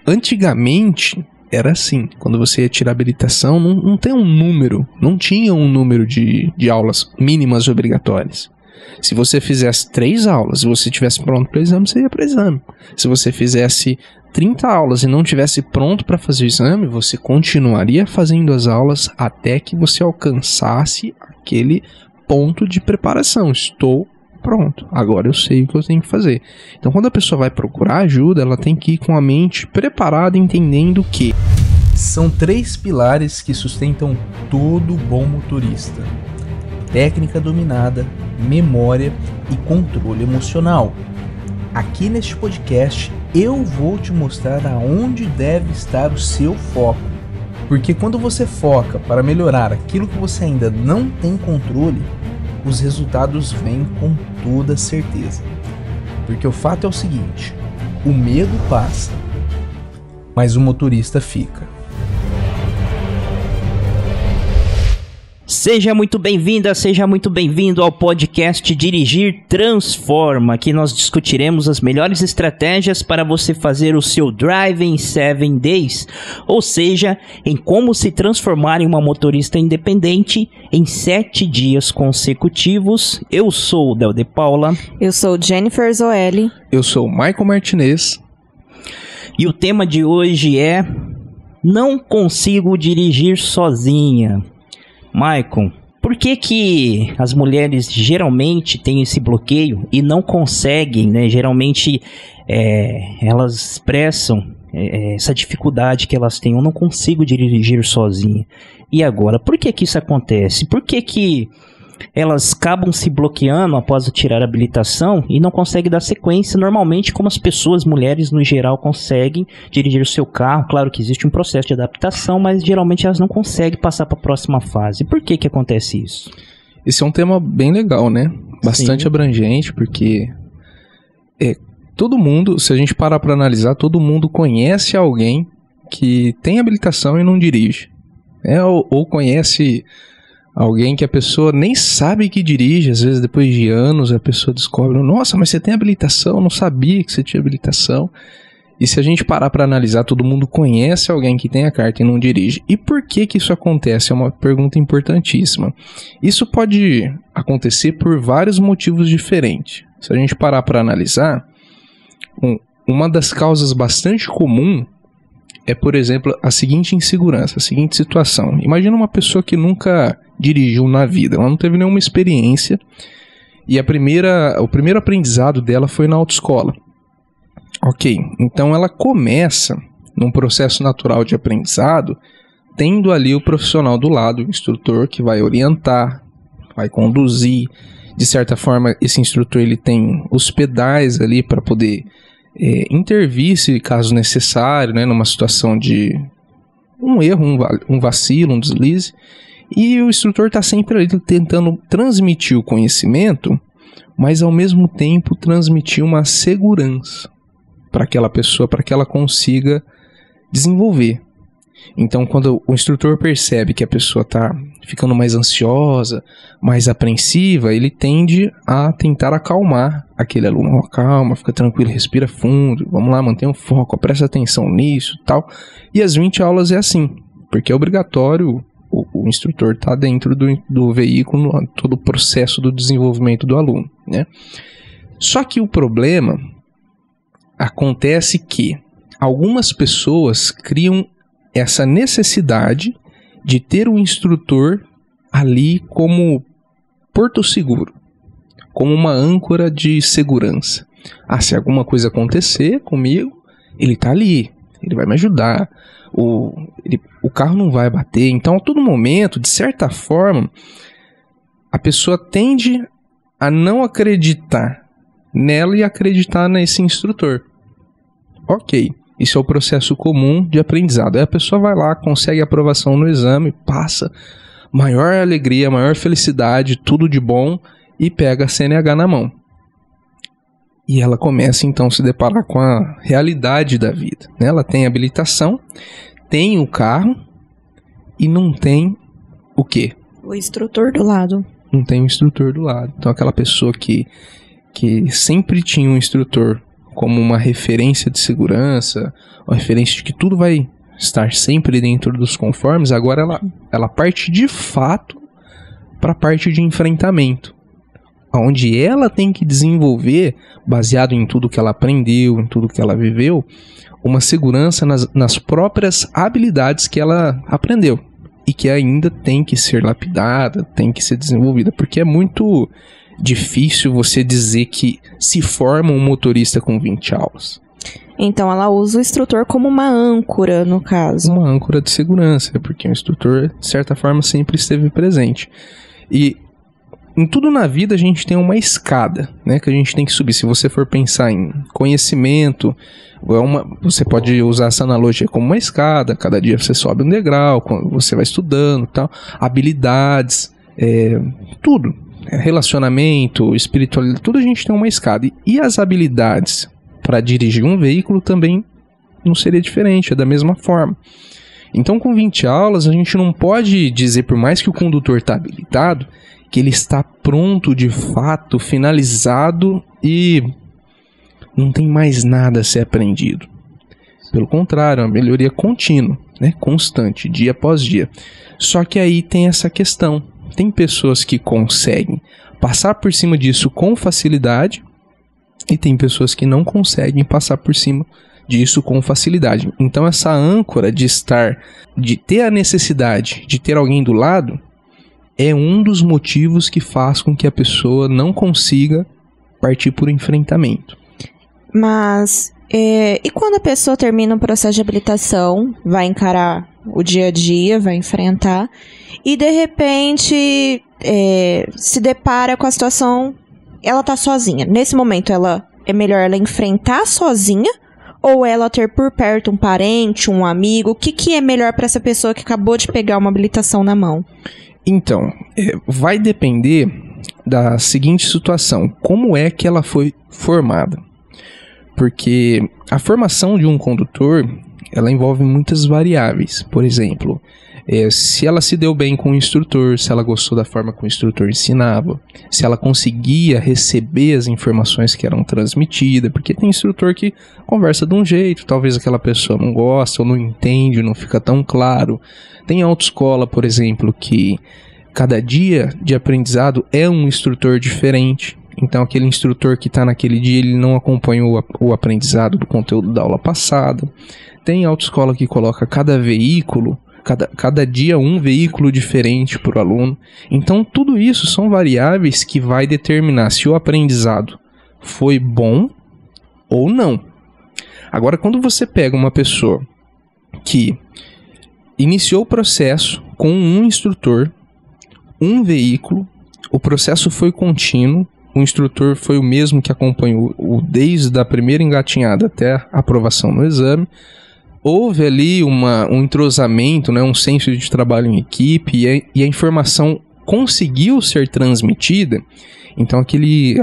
Antigamente era assim, quando você ia tirar habilitação, não tem um número, não tinha um número de aulas mínimas obrigatórias. Se você fizesse 3 aulas e você estivesse pronto para o exame, você ia para o exame. Se você fizesse 30 aulas e não estivesse pronto para fazer o exame, você continuaria fazendo as aulas até que você alcançasse aquele ponto de preparação. Estou pronto, agora eu sei o que eu tenho que fazer. Então, quando a pessoa vai procurar ajuda, ela tem que ir com a mente preparada, entendendo que são 3 pilares que sustentam todo bom motorista: técnica dominada, memória e controle emocional. Aqui neste podcast, eu vou te mostrar aonde deve estar o seu foco. Porque quando você foca para melhorar aquilo que você ainda não tem controle, os resultados vêm com toda certeza. Porque o fato é o seguinte: o medo passa, mas o motorista fica. Seja muito bem-vinda, seja muito bem-vindo ao podcast Dirigir Transforma. Aqui nós discutiremos as melhores estratégias para você fazer o seu Drive in 7 Days, ou seja, em como se transformar em uma motorista independente em 7 dias consecutivos. Eu sou o Del de Paula. Eu sou Jennifer Zoelli. Eu sou o Michael Martinez. E o tema de hoje é: não consigo dirigir sozinha. Michael, por que as mulheres geralmente têm esse bloqueio e não conseguem, né? Geralmente elas expressam essa dificuldade que elas têm. Eu não consigo dirigir sozinha. E agora, por que isso acontece? Por que elas acabam se bloqueando após tirar a habilitação e não conseguem dar sequência normalmente como as pessoas, mulheres no geral, conseguem dirigir o seu carro? Claro que existe um processo de adaptação, mas geralmente elas não conseguem passar para a próxima fase. Por que acontece isso? Esse é um tema bem legal, né? Bastante abrangente, porque todo mundo, se a gente parar para analisar, todo mundo conhece alguém que tem habilitação e não dirige. Ou conhece alguém que a pessoa nem sabe que dirige. Às vezes, depois de anos, a pessoa descobre: nossa, mas você tem habilitação, eu não sabia que você tinha habilitação. E se a gente parar para analisar, todo mundo conhece alguém que tem a carta e não dirige. E por que isso acontece? É uma pergunta importantíssima. Isso pode acontecer por vários motivos diferentes. Se a gente parar para analisar, uma das causas bastante comum é, por exemplo, a seguinte insegurança, a seguinte situação. Imagina uma pessoa que nunca dirigiu na vida, ela não teve nenhuma experiência e o primeiro aprendizado dela foi na autoescola. Ok, então ela começa num processo natural de aprendizado, tendo ali o profissional do lado, o instrutor, que vai orientar, vai conduzir. De certa forma, esse instrutor ele tem os pedais ali para poder intervir, se caso necessário, né, numa situação de um erro, um vacilo, um deslize. E o instrutor está sempre ali tentando transmitir o conhecimento, mas ao mesmo tempo transmitir uma segurança para aquela pessoa, para que ela consiga desenvolver. Então, quando o instrutor percebe que a pessoa está ficando mais ansiosa, mais apreensiva, ele tende a tentar acalmar aquele aluno. Calma, fica tranquilo, respira fundo, vamos lá, mantenha o foco, presta atenção nisso e tal. E as 20 aulas é assim, porque é obrigatório o instrutor estar dentro do veículo, todo o processo do desenvolvimento do aluno, né? Só que o problema acontece que algumas pessoas criam essa necessidade de ter um instrutor ali como porto seguro, como uma âncora de segurança. Se alguma coisa acontecer comigo, ele está ali, ele vai me ajudar, o carro não vai bater. Então, a todo momento, de certa forma, a pessoa tende a não acreditar nela e acreditar nesse instrutor. Ok. Isso é o processo comum de aprendizado. Aí a pessoa vai lá, consegue aprovação no exame, passa, maior alegria, maior felicidade, tudo de bom, e pega a CNH na mão. E ela começa então a se deparar com a realidade da vida, né? Ela tem habilitação, tem o carro e não tem o quê? O instrutor do lado. Não tem o instrutor do lado. Então aquela pessoa que sempre tinha um instrutor como uma referência de segurança, uma referência de que tudo vai estar sempre dentro dos conformes, agora ela parte de fato para a parte de enfrentamento, onde ela tem que desenvolver, baseado em tudo que ela aprendeu, em tudo que ela viveu, uma segurança nas próprias habilidades que ela aprendeu e que ainda tem que ser lapidada, tem que ser desenvolvida, porque é muito difícil você dizer que se forma um motorista com 20 aulas. Então ela usa o instrutor como uma âncora, no caso. Uma âncora de segurança, porque o instrutor, de certa forma, sempre esteve presente. E em tudo na vida a gente tem uma escada, né, que a gente tem que subir. Se você for pensar em conhecimento, você pode usar essa analogia como uma escada. Cada dia você sobe um degrau, você vai estudando, tal. Habilidades, tudo. Relacionamento, espiritualidade, tudo a gente tem uma escada. E as habilidades para dirigir um veículo também não seria diferente, é da mesma forma. Então, com 20 aulas, a gente não pode dizer, por mais que o condutor está habilitado, que ele está pronto de fato, finalizado e não tem mais nada a ser aprendido. Pelo contrário, é uma melhoria contínua, né? Constante, dia após dia. Só que aí tem essa questão. Tem pessoas que conseguem passar por cima disso com facilidade e tem pessoas que não conseguem passar por cima disso com facilidade. Então essa âncora de ter a necessidade de ter alguém do lado é um dos motivos que faz com que a pessoa não consiga partir por enfrentamento. Mas, e quando a pessoa termina um processo de habilitação, vai encarar o dia a dia, vai enfrentar, e de repente se depara com a situação, ela tá sozinha. Nesse momento, é melhor ela enfrentar sozinha, ou ela ter por perto um parente, um amigo? O que é melhor para essa pessoa que acabou de pegar uma habilitação na mão? Então, vai depender da seguinte situação. Como é que ela foi formada? Porque a formação de um condutor, ela envolve muitas variáveis. Por exemplo, se ela se deu bem com o instrutor, se ela gostou da forma que o instrutor ensinava, se ela conseguia receber as informações que eram transmitidas, porque tem instrutor que conversa de um jeito, talvez aquela pessoa não gosta ou não entende, não fica tão claro. Tem autoescola, por exemplo, que cada dia de aprendizado é um instrutor diferente. Então aquele instrutor que está naquele dia, ele não acompanhou o aprendizado do conteúdo da aula passada. Tem autoescola que coloca cada veículo, cada dia um veículo diferente para o aluno. Então tudo isso são variáveis que vai determinar se o aprendizado foi bom ou não. Agora, quando você pega uma pessoa que iniciou o processo com um instrutor, um veículo, o processo foi contínuo, o instrutor foi o mesmo que acompanhou desde a primeira engatinhada até a aprovação no exame. Houve ali um entrosamento, né, um senso de trabalho em equipe e a informação conseguiu ser transmitida. Então aquele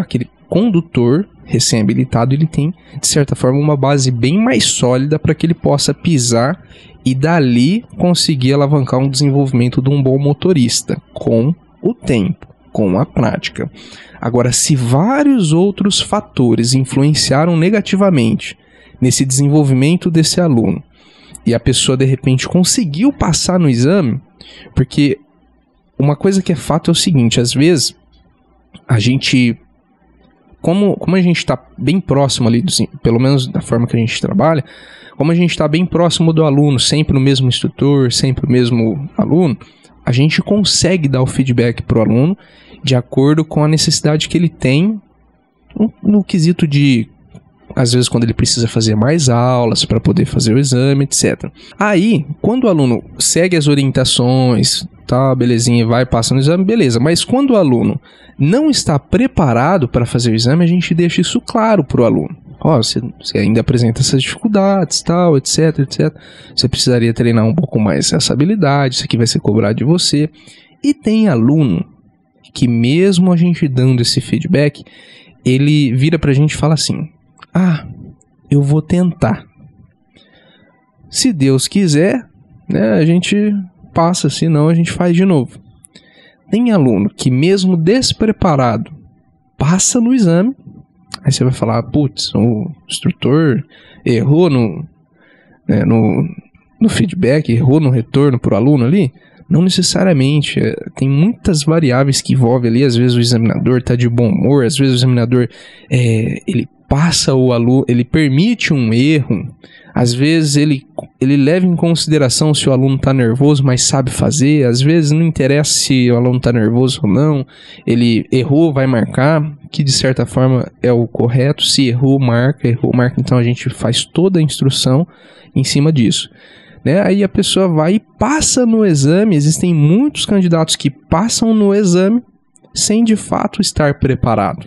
condutor recém-habilitado, ele tem, de certa forma, uma base bem mais sólida para que ele possa pisar e dali conseguir alavancar um desenvolvimento de um bom motorista com o tempo, com a prática. Agora, se vários outros fatores influenciaram negativamente nesse desenvolvimento desse aluno e a pessoa de repente conseguiu passar no exame, porque uma coisa que é fato é o seguinte: às vezes a gente, como a gente está bem próximo ali, pelo menos da forma que a gente trabalha, como a gente está bem próximo do aluno, sempre o mesmo instrutor, sempre o mesmo aluno, a gente consegue dar o feedback para o aluno de acordo com a necessidade que ele tem no quesito de, às vezes, quando ele precisa fazer mais aulas para poder fazer o exame, etc. Aí, quando o aluno segue as orientações, tá, belezinha, vai, passa no exame, beleza. Mas quando o aluno não está preparado para fazer o exame, a gente deixa isso claro para o aluno. Você ainda apresenta essas dificuldades, tal, etc, etc. Você precisaria treinar um pouco mais essa habilidade, isso aqui vai ser cobrado de você. E tem aluno que, mesmo a gente dando esse feedback, ele vira pra gente e fala assim: eu vou tentar. Se Deus quiser, né, a gente passa, senão a gente faz de novo. Tem aluno que, mesmo despreparado, passa no exame Aí você vai falar, putz, o instrutor errou no feedback, errou no retorno pro aluno ali? Não necessariamente, tem muitas variáveis que envolvem ali, às vezes o examinador está de bom humor, às vezes o examinador, ele passa o aluno, ele permite um erro, às vezes ele leva em consideração se o aluno está nervoso, mas sabe fazer, às vezes não interessa se o aluno está nervoso ou não, ele errou, vai marcar, que de certa forma é o correto, se errou, marca, então a gente faz toda a instrução em cima disso. Né? Aí a pessoa vai e passa no exame. Existem muitos candidatos que passam no exame sem de fato estar preparado.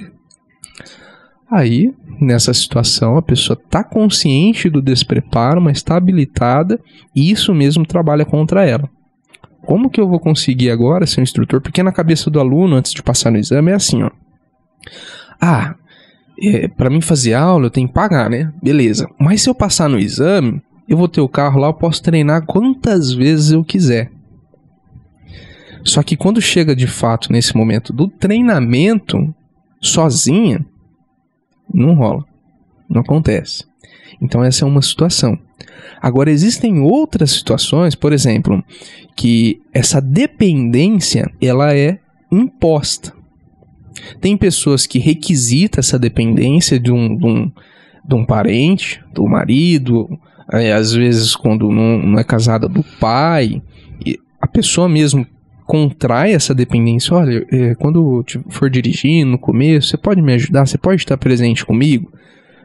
Aí, nessa situação, a pessoa está consciente do despreparo, mas está habilitada e isso mesmo trabalha contra ela. Como que eu vou conseguir agora ser um instrutor? Porque na cabeça do aluno, antes de passar no exame, é assim, ó. Para mim fazer aula eu tenho que pagar, né? Beleza. Mas se eu passar no exame, eu vou ter o carro lá, eu posso treinar quantas vezes eu quiser. Só que quando chega de fato nesse momento do treinamento, sozinha, não rola. Não acontece. Então essa é uma situação. Agora existem outras situações, por exemplo, que essa dependência, ela é imposta. Tem pessoas que requisitam essa dependência de um parente, do marido, às vezes quando não é casada, do pai, a pessoa mesmo contrai essa dependência. Olha, quando eu for dirigindo no começo, você pode me ajudar, você pode estar presente comigo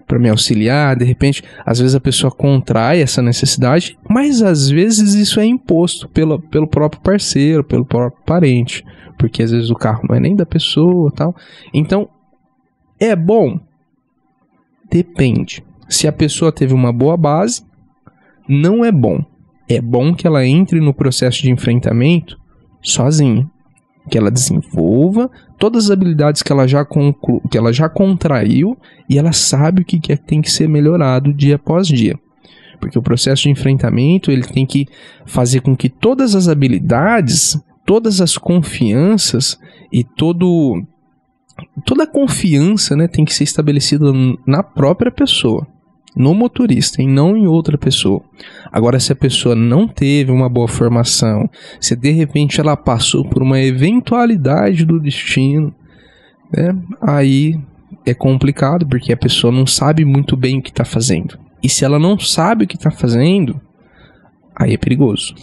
para me auxiliar. De repente, às vezes a pessoa contrai essa necessidade, mas às vezes isso é imposto pelo próprio parceiro, pelo próprio parente, porque às vezes o carro não é nem da pessoa, tal. Então, é bom? Depende. Se a pessoa teve uma boa base, não é bom. É bom que ela entre no processo de enfrentamento sozinha, que ela desenvolva todas as habilidades que ela já contraiu e ela sabe o que tem que ser melhorado dia após dia. Porque o processo de enfrentamento, ele tem que fazer com que todas as habilidades, todas as confianças e toda a confiança, né, tem que ser estabelecida na própria pessoa, no motorista e não em outra pessoa. Agora, se a pessoa não teve uma boa formação, se de repente ela passou por uma eventualidade do destino, né, aí é complicado, porque a pessoa não sabe muito bem o que está fazendo. E se ela não sabe o que está fazendo, aí é perigoso.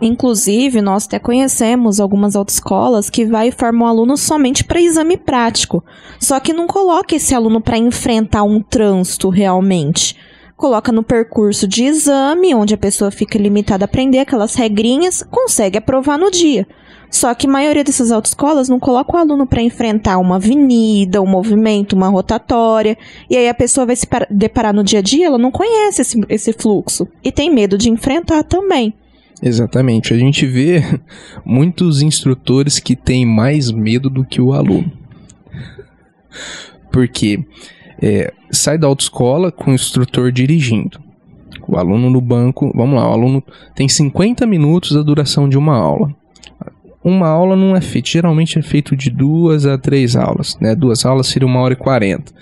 Inclusive, nós até conhecemos algumas autoescolas que vai e formam o aluno somente para exame prático. Só que não coloca esse aluno para enfrentar um trânsito realmente. Coloca no percurso de exame, onde a pessoa fica limitada a aprender aquelas regrinhas, consegue aprovar no dia. Só que a maioria dessas autoescolas não coloca o aluno para enfrentar uma avenida, um movimento, uma rotatória. E aí a pessoa vai se deparar no dia a dia, ela não conhece esse fluxo. E tem medo de enfrentar também. Exatamente. A gente vê muitos instrutores que têm mais medo do que o aluno. Porque sai da autoescola com o instrutor dirigindo. O aluno no banco, vamos lá, o aluno tem 50 minutos a duração de uma aula. Uma aula não é feita, geralmente é feito de 2 a 3 aulas, né? 2 aulas seria 1h40.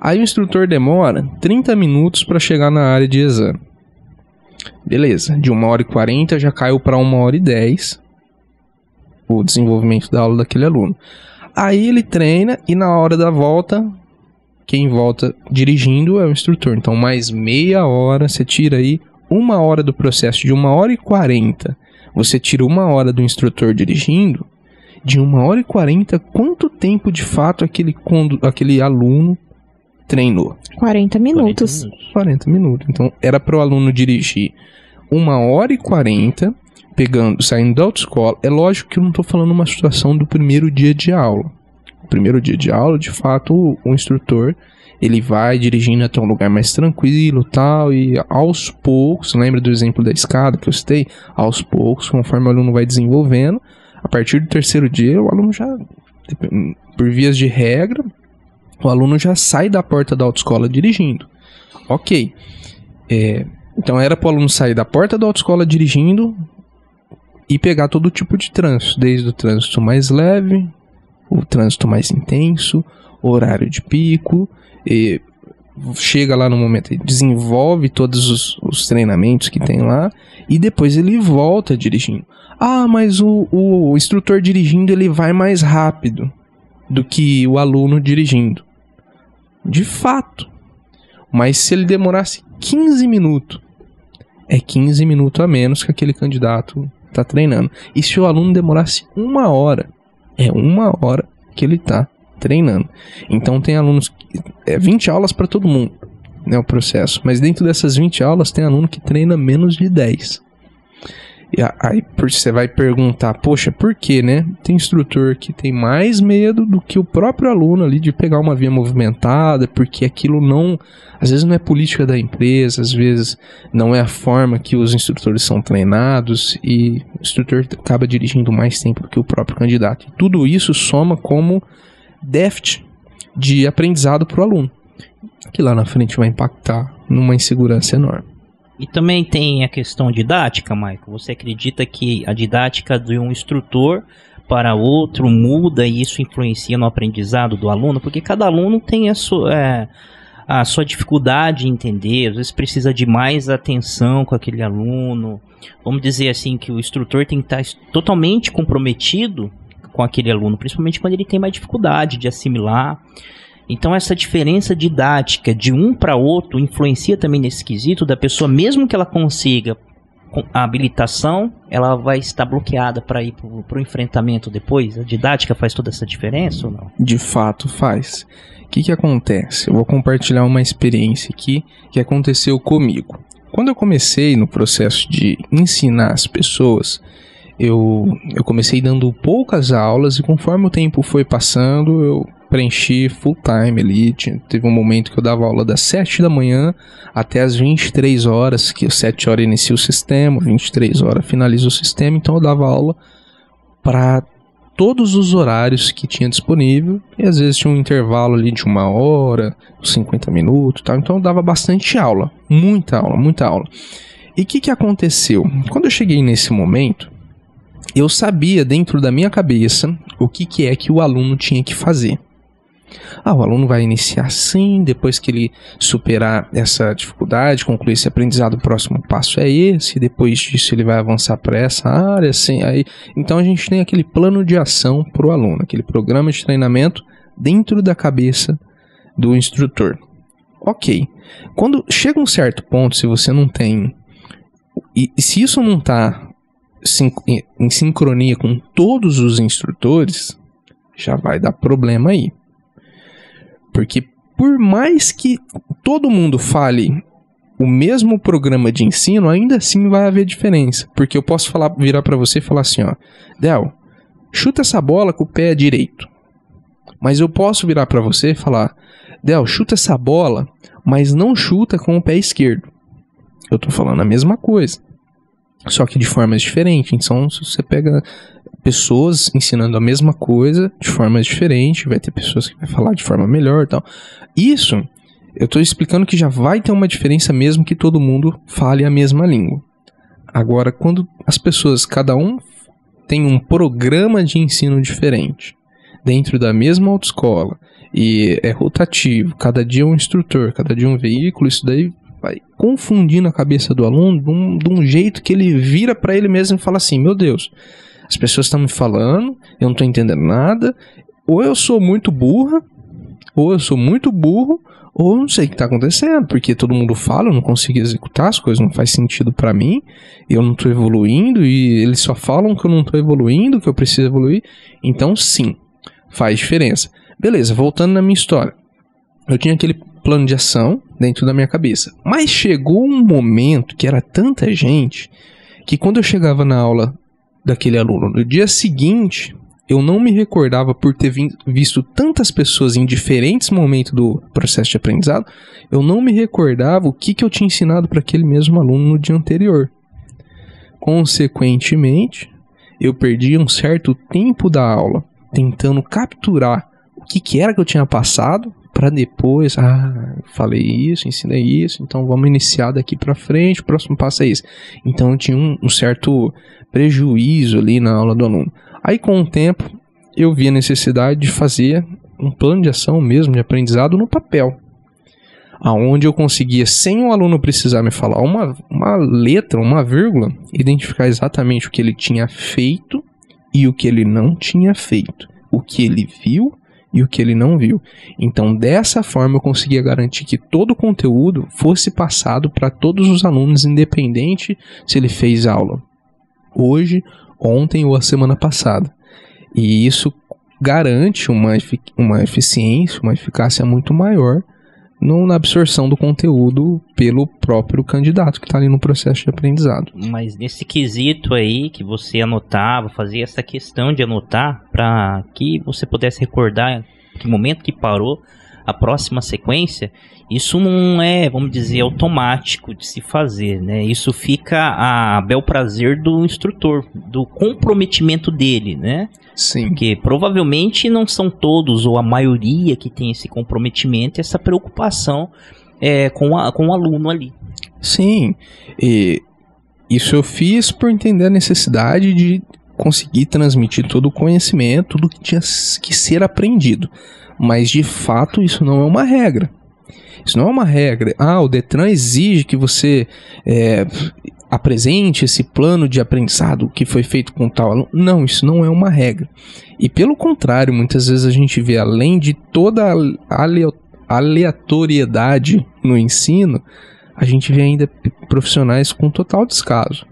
Aí o instrutor demora 30 minutos para chegar na área de exame. Beleza, de 1h40 já caiu para 1h10 o desenvolvimento da aula daquele aluno. Aí ele treina e na hora da volta, quem volta dirigindo é o instrutor. Então mais meia hora, você tira aí 1 hora do processo de 1h40. Você tira 1 hora do instrutor dirigindo, de 1h40, quanto tempo de fato aquele aluno treinou? 40 minutos. 40 minutos. Então, era para o aluno dirigir 1h40, saindo da autoescola. É lógico que eu não estou falando uma situação do primeiro dia de aula. O primeiro dia de aula, de fato, o instrutor, ele vai dirigindo até um lugar mais tranquilo, tal, e aos poucos, lembra do exemplo da escada que eu citei? Aos poucos, conforme o aluno vai desenvolvendo, a partir do terceiro dia, o aluno já, por vias de regra, o aluno já sai da porta da autoescola dirigindo. Ok. Então era para o aluno sair da porta da autoescola dirigindo e pegar todo tipo de trânsito, desde o trânsito mais leve, o trânsito mais intenso, horário de pico, chega lá no momento, ele desenvolve todos os treinamentos que tem lá e depois ele volta dirigindo. Ah, mas o instrutor dirigindo ele vai mais rápido do que o aluno dirigindo. De fato. Mas se ele demorasse 15 minutos, é 15 minutos a menos que aquele candidato está treinando. E se o aluno demorasse 1 hora, é 1 hora que ele está treinando. Então tem alunos, 20 aulas para todo mundo, né, o processo. Mas dentro dessas 20 aulas tem aluno que treina menos de 10. E aí você vai perguntar, poxa, por quê, né? Tem instrutor que tem mais medo do que o próprio aluno ali de pegar uma via movimentada, porque aquilo não, às vezes não é política da empresa, às vezes não é a forma que os instrutores são treinados e o instrutor acaba dirigindo mais tempo do que o próprio candidato. E tudo isso soma como déficit de aprendizado para o aluno, que lá na frente vai impactar numa insegurança enorme. E também tem a questão didática, Michael. Você acredita que a didática de um instrutor para outro muda e isso influencia no aprendizado do aluno? Porque cada aluno tem a sua dificuldade em entender, às vezes precisa de mais atenção com aquele aluno. Vamos dizer assim que o instrutor tem que estar totalmente comprometido com aquele aluno, principalmente quando ele tem mais dificuldade de assimilar. Então essa diferença didática de um para outro influencia também nesse quesito da pessoa, mesmo que ela consiga a habilitação, ela vai estar bloqueada para ir para o enfrentamento depois? A didática faz toda essa diferença ou não? De fato faz. O que acontece? Eu vou compartilhar uma experiência aqui que aconteceu comigo. Quando eu comecei no processo de ensinar as pessoas, eu comecei dando poucas aulas e conforme o tempo foi passando, eu preenchi full time ali. Teve um momento que eu dava aula das 7 da manhã até as 23 horas, que às 7 horas inicia o sistema, 23 horas finaliza o sistema, então eu dava aula para todos os horários que tinha disponível, e às vezes tinha um intervalo ali de 1 hora, 50 minutos, tal. Então eu dava bastante aula, muita aula. E o que aconteceu? Quando eu cheguei nesse momento, eu sabia dentro da minha cabeça o que é que o aluno tinha que fazer. O aluno vai iniciar assim, depois que ele superar essa dificuldade, concluir esse aprendizado, o próximo passo é esse, depois disso ele vai avançar para essa área, assim, aí. Então a gente tem aquele plano de ação para o aluno, aquele programa de treinamento dentro da cabeça do instrutor. Ok, quando chega um certo ponto, se você não tem, e se isso não está em sincronia com todos os instrutores, já vai dar problema aí. Porque por mais que todo mundo fale o mesmo programa de ensino, ainda assim vai haver diferença. Porque eu posso virar para você e falar assim, ó, Del, chuta essa bola com o pé direito. Mas eu posso virar para você e falar, Del, chuta essa bola, mas não chuta com o pé esquerdo. Eu tô falando a mesma coisa, só que de formas diferentes. Então, se você pega pessoas ensinando a mesma coisa de formas diferentes, vai ter pessoas que vai falar de forma melhor e tal. Isso, eu estou explicando que já vai ter uma diferença mesmo que todo mundo fale a mesma língua. Agora, quando as pessoas, cada um tem um programa de ensino diferente, dentro da mesma autoescola, e é rotativo, cada dia um instrutor, cada dia um veículo, isso daí vai confundindo a cabeça do aluno de um jeito que ele vira para ele mesmo e fala assim, meu Deus, as pessoas estão me falando, eu não estou entendendo nada, ou eu sou muito burra, ou eu sou muito burro, ou eu não sei o que está acontecendo, porque todo mundo fala, eu não consigo executar, as coisas não fazem sentido para mim, eu não estou evoluindo, e eles só falam que eu não estou evoluindo, que eu preciso evoluir. Então sim, faz diferença. Beleza, voltando na minha história, eu tinha aquele plano de ação dentro da minha cabeça, mas chegou um momento que era tanta gente, que quando eu chegava na aula daquele aluno, no dia seguinte, eu não me recordava, por ter visto tantas pessoas em diferentes momentos do processo de aprendizado, eu não me recordava o que eu tinha ensinado para aquele mesmo aluno no dia anterior. Consequentemente, eu perdi um certo tempo da aula tentando capturar o que era que eu tinha passado, para depois, falei isso, ensinei isso, então vamos iniciar daqui para frente, o próximo passo é esse. Então eu tinha um certo prejuízo ali na aula do aluno. Aí com o tempo eu vi a necessidade de fazer um plano de ação mesmo, de aprendizado no papel. aonde eu conseguia, sem o aluno precisar me falar uma letra, uma vírgula, identificar exatamente o que ele tinha feito e o que ele não tinha feito, o que ele viu e o que ele não viu. Então, dessa forma, eu conseguia garantir que todo o conteúdo fosse passado para todos os alunos, independente se ele fez aula hoje, ontem ou a semana passada. E isso garante uma eficiência, uma eficácia muito maior na absorção do conteúdo pelo próprio candidato que está ali no processo de aprendizado. Mas nesse quesito aí que você anotava, fazia essa questão de anotar para que você pudesse recordar que momento que parou a próxima sequência, isso não é, vamos dizer, automático de se fazer, né? Isso fica a bel prazer do instrutor, do comprometimento dele, né? Sim. Porque provavelmente não são todos ou a maioria que tem esse comprometimento, essa preocupação com o aluno ali. Sim, e isso eu fiz por entender a necessidade de conseguir transmitir todo o conhecimento, tudo que tinha que ser aprendido. Mas, de fato, isso não é uma regra. Isso não é uma regra. O Detran exige que você apresente esse plano de aprendizado que foi feito com tal aluno. Não, isso não é uma regra. E, pelo contrário, muitas vezes a gente vê, além de toda a aleatoriedade no ensino, a gente vê ainda profissionais com total descaso.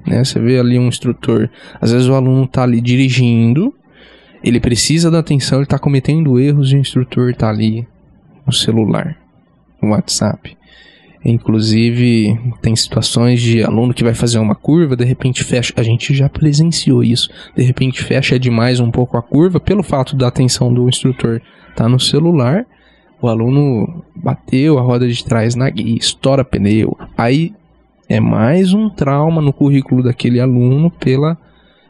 Né? Você vê ali um instrutor, às vezes o aluno está ali dirigindo, ele precisa da atenção, ele está cometendo erros e o instrutor está ali no celular, no WhatsApp. Inclusive, tem situações de aluno que vai fazer uma curva, de repente fecha, a gente já presenciou isso, de repente fecha demais um pouco a curva, pelo fato da atenção do instrutor estar no celular, o aluno bateu a roda de trás na guia, estoura pneu, aí é mais um trauma no currículo daquele aluno pela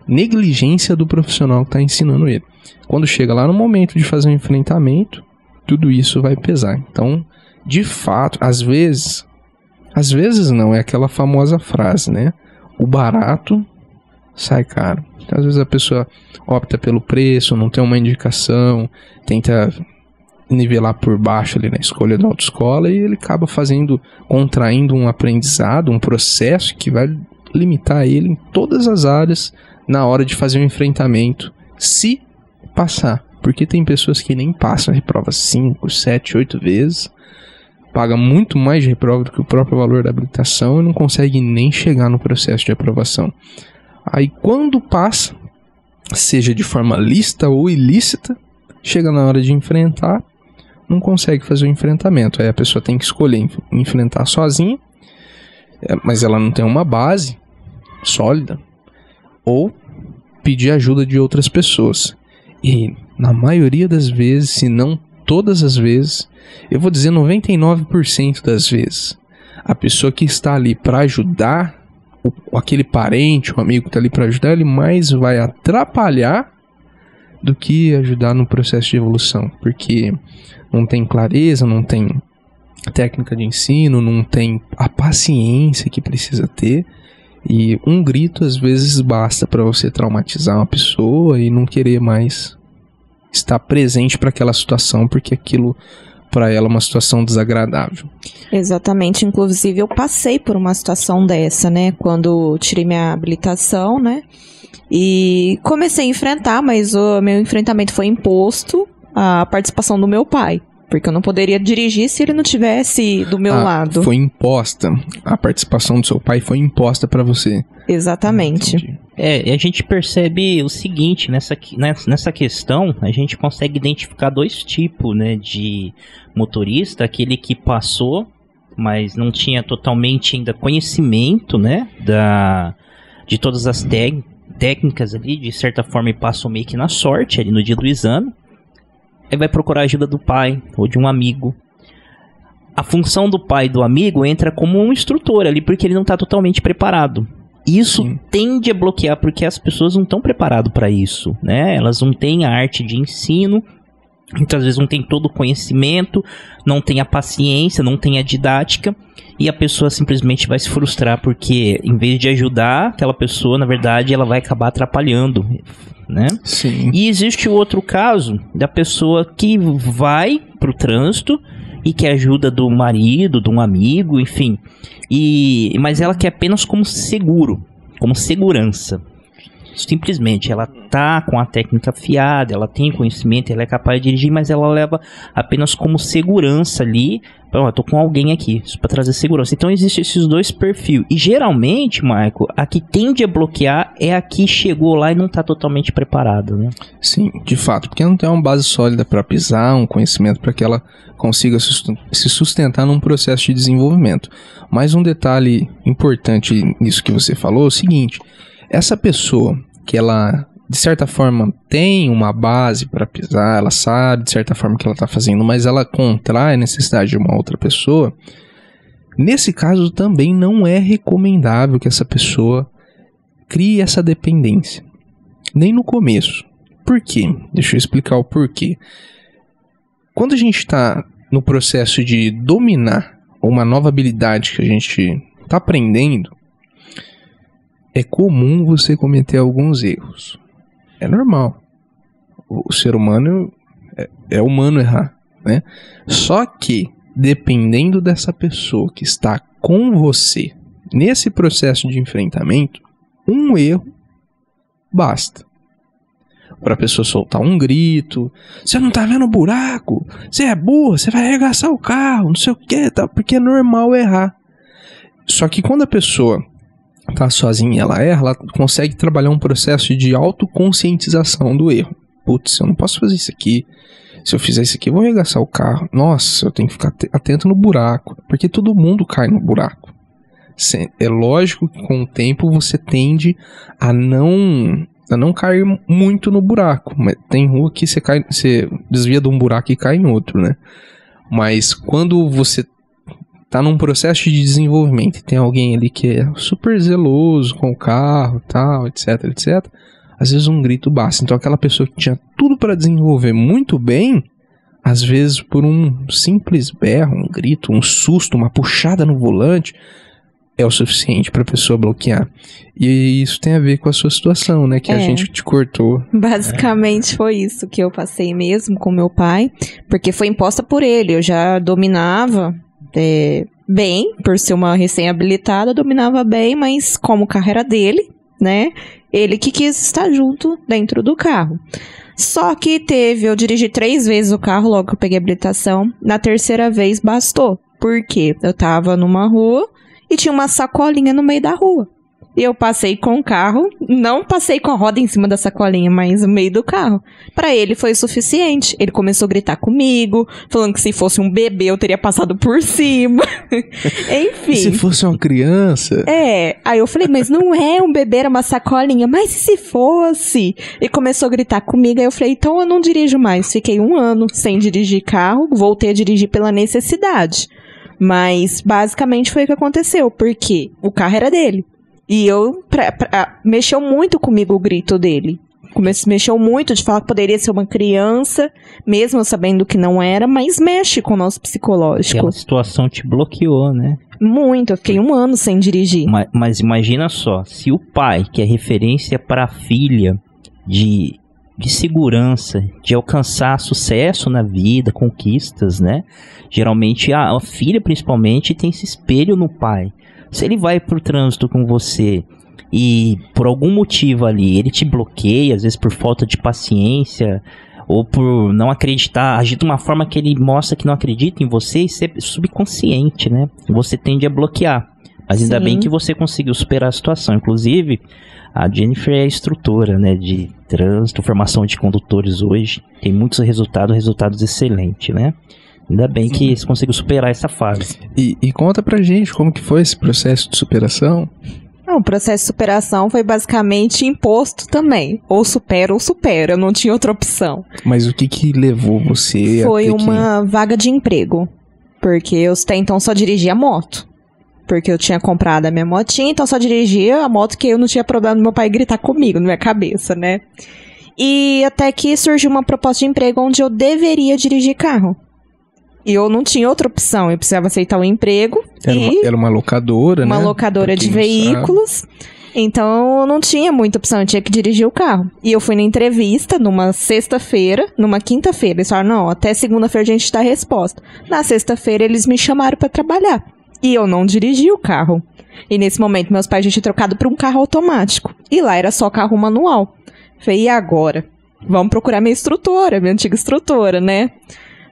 negligência do profissional que está ensinando ele. Quando chega lá no momento de fazer o enfrentamento, tudo isso vai pesar. Então, de fato, às vezes não, é aquela famosa frase, né? O barato sai caro. Então, às vezes a pessoa opta pelo preço, não tem uma indicação, tenta nivelar por baixo ali na escolha da autoescola e ele acaba contraindo um aprendizado, um processo que vai limitar ele em todas as áreas na hora de fazer um enfrentamento, se passar. Porque tem pessoas que nem passam, reprova 5, 7, 8 vezes, paga muito mais de reprova do que o próprio valor da habilitação e não consegue nem chegar no processo de aprovação. Aí quando passa, seja de forma lícita ou ilícita, chega na hora de enfrentar, não consegue fazer o enfrentamento. Aí a pessoa tem que escolher enfrentar sozinha, mas ela não tem uma base sólida, ou pedir ajuda de outras pessoas. E na maioria das vezes, se não todas as vezes, eu vou dizer 99% das vezes, a pessoa que está ali para ajudar, aquele parente, o amigo que está ali para ajudar, ele mais vai atrapalhar do que ajudar no processo de evolução, porque não tem clareza, não tem técnica de ensino, não tem a paciência que precisa ter, e um grito às vezes basta para você traumatizar uma pessoa e não querer mais estar presente para aquela situação, porque aquilo para ela é uma situação desagradável. Exatamente, inclusive eu passei por uma situação dessa, né, quando tirei minha habilitação, né, e comecei a enfrentar, mas o meu enfrentamento foi imposto à participação do meu pai, porque eu não poderia dirigir se ele não tivesse do meu lado. Foi imposta, a participação do seu pai foi imposta para você. Exatamente. A gente percebe o seguinte, nessa questão, a gente consegue identificar dois tipos, né, de motorista, aquele que passou, mas não tinha totalmente ainda conhecimento, né, de todas as técnicas ali, de certa forma e passou meio que na sorte ali no dia do exame. Aí vai procurar a ajuda do pai ou de um amigo. A função do pai e do amigo entra como um instrutor ali, porque ele não está totalmente preparado. Isso tende a bloquear, porque as pessoas não estão preparadas para isso, né? Elas não têm a arte de ensino, muitas vezes não tem todo o conhecimento, não tem a paciência, não tem a didática, e a pessoa simplesmente vai se frustrar, porque em vez de ajudar aquela pessoa, na verdade, ela vai acabar atrapalhando, né? Sim. E existe o outro caso da pessoa que vai pro trânsito e quer ajuda do marido, de um amigo, enfim. Mas ela quer apenas como seguro, como segurança. Simplesmente, ela tá com a técnica afiada, ela tem conhecimento, ela é capaz de dirigir, mas ela leva apenas como segurança ali. Eu tô com alguém aqui, isso para trazer segurança. Então existem esses dois perfis. E geralmente, Michael, a que tende a bloquear é a que chegou lá e não tá totalmente preparada, né? Sim, de fato, porque não tem uma base sólida para pisar, um conhecimento para que ela consiga se sustentar num processo de desenvolvimento. Mas um detalhe importante nisso que você falou é o seguinte: essa pessoa que ela, de certa forma, tem uma base para pisar, ela sabe de certa forma o que ela está fazendo, mas ela contrai a necessidade de uma outra pessoa, nesse caso também não é recomendável que essa pessoa crie essa dependência, nem no começo. Por quê? Deixa eu explicar o porquê. Quando a gente está no processo de dominar uma nova habilidade que a gente está aprendendo, é comum você cometer alguns erros. É normal. O ser humano é humano errar, né? Só que, dependendo dessa pessoa que está com você nesse processo de enfrentamento, um erro basta para a pessoa soltar um grito: você não tá vendo o buraco? Você é burro, você vai arregaçar o carro, não sei o que, tá? Porque é normal errar. Só que quando a pessoa tá sozinha, ela erra, ela consegue trabalhar um processo de autoconscientização do erro. Putz, eu não posso fazer isso aqui. Se eu fizer isso aqui, eu vou arregaçar o carro. Nossa, eu tenho que ficar atento no buraco, porque todo mundo cai no buraco. É lógico que com o tempo você tende a não cair muito no buraco. Mas tem rua que você desvia de um buraco e cai em outro, né? Mas quando você tá num processo de desenvolvimento e tem alguém ali que é super zeloso com o carro, tal, etc, etc, às vezes um grito basta. Então aquela pessoa que tinha tudo para desenvolver muito bem, às vezes por um simples berro, um grito, um susto, uma puxada no volante, é o suficiente para a pessoa bloquear. E isso tem a ver com a sua situação, né? Que a gente te cortou. Basicamente foi isso que eu passei mesmo com meu pai, porque foi imposta por ele. Eu já dominava bem, por ser uma recém-habilitada, dominava bem, mas como o carro era dele, né? Ele que quis estar junto dentro do carro. Só que eu dirigi 3 vezes o carro logo que eu peguei a habilitação. Na terceira vez bastou. Por quê? Eu tava numa rua e tinha uma sacolinha no meio da rua. E eu passei com o carro, não passei com a roda em cima da sacolinha, mas no meio do carro. Pra ele foi o suficiente. Ele começou a gritar comigo, falando que se fosse um bebê eu teria passado por cima. Enfim. E se fosse uma criança? Aí eu falei, mas não é um bebê, era uma sacolinha. Mas e se fosse? E começou a gritar comigo, aí eu falei, então eu não dirijo mais. Fiquei 1 ano sem dirigir carro, voltei a dirigir pela necessidade. Mas basicamente foi o que aconteceu, porque o carro era dele. E mexeu muito comigo o grito dele. Mexeu muito de falar que poderia ser uma criança, mesmo sabendo que não era, mas mexe com o nosso psicológico. Aquela situação te bloqueou, né? Muito, eu fiquei 1 ano sem dirigir. Mas imagina só, se o pai, que é referência para a filha de segurança, de alcançar sucesso na vida, conquistas, né? Geralmente a filha, principalmente, tem esse espelho no pai. Se ele vai pro trânsito com você e por algum motivo ali ele te bloqueia, às vezes por falta de paciência ou por não acreditar, agir de uma forma que ele mostra que não acredita em você, isso é subconsciente, né? Você tende a bloquear. Mas ainda bem que você conseguiu superar a situação. Inclusive, a Jennifer é instrutora, né, de trânsito, formação de condutores hoje. Tem muitos resultados excelentes, né? Ainda bem que você conseguiu superar essa fase. E conta pra gente como que foi esse processo de superação. O processo de superação foi basicamente imposto também. Ou supera, eu não tinha outra opção. Mas o que levou você Foi uma vaga de emprego. Porque eu até então só dirigia moto. Porque eu tinha comprado a minha motinha, então só dirigia a moto que eu não tinha problema do meu pai gritar comigo na minha cabeça, né? E até que surgiu uma proposta de emprego onde eu deveria dirigir carro. E eu não tinha outra opção, eu precisava aceitar um emprego. Era uma locadora, uma né? locadora de veículos. Então eu não tinha muita opção, eu tinha que dirigir o carro. E eu fui na entrevista numa sexta-feira, numa quinta-feira. Eles falaram, não, até segunda-feira a gente dá a resposta. Na sexta-feira eles me chamaram pra trabalhar. E eu não dirigi o carro. E nesse momento meus pais já tinham trocado por um carro automático. E lá era só carro manual. Falei, e agora? Vamos procurar minha instrutora, minha antiga instrutora, né?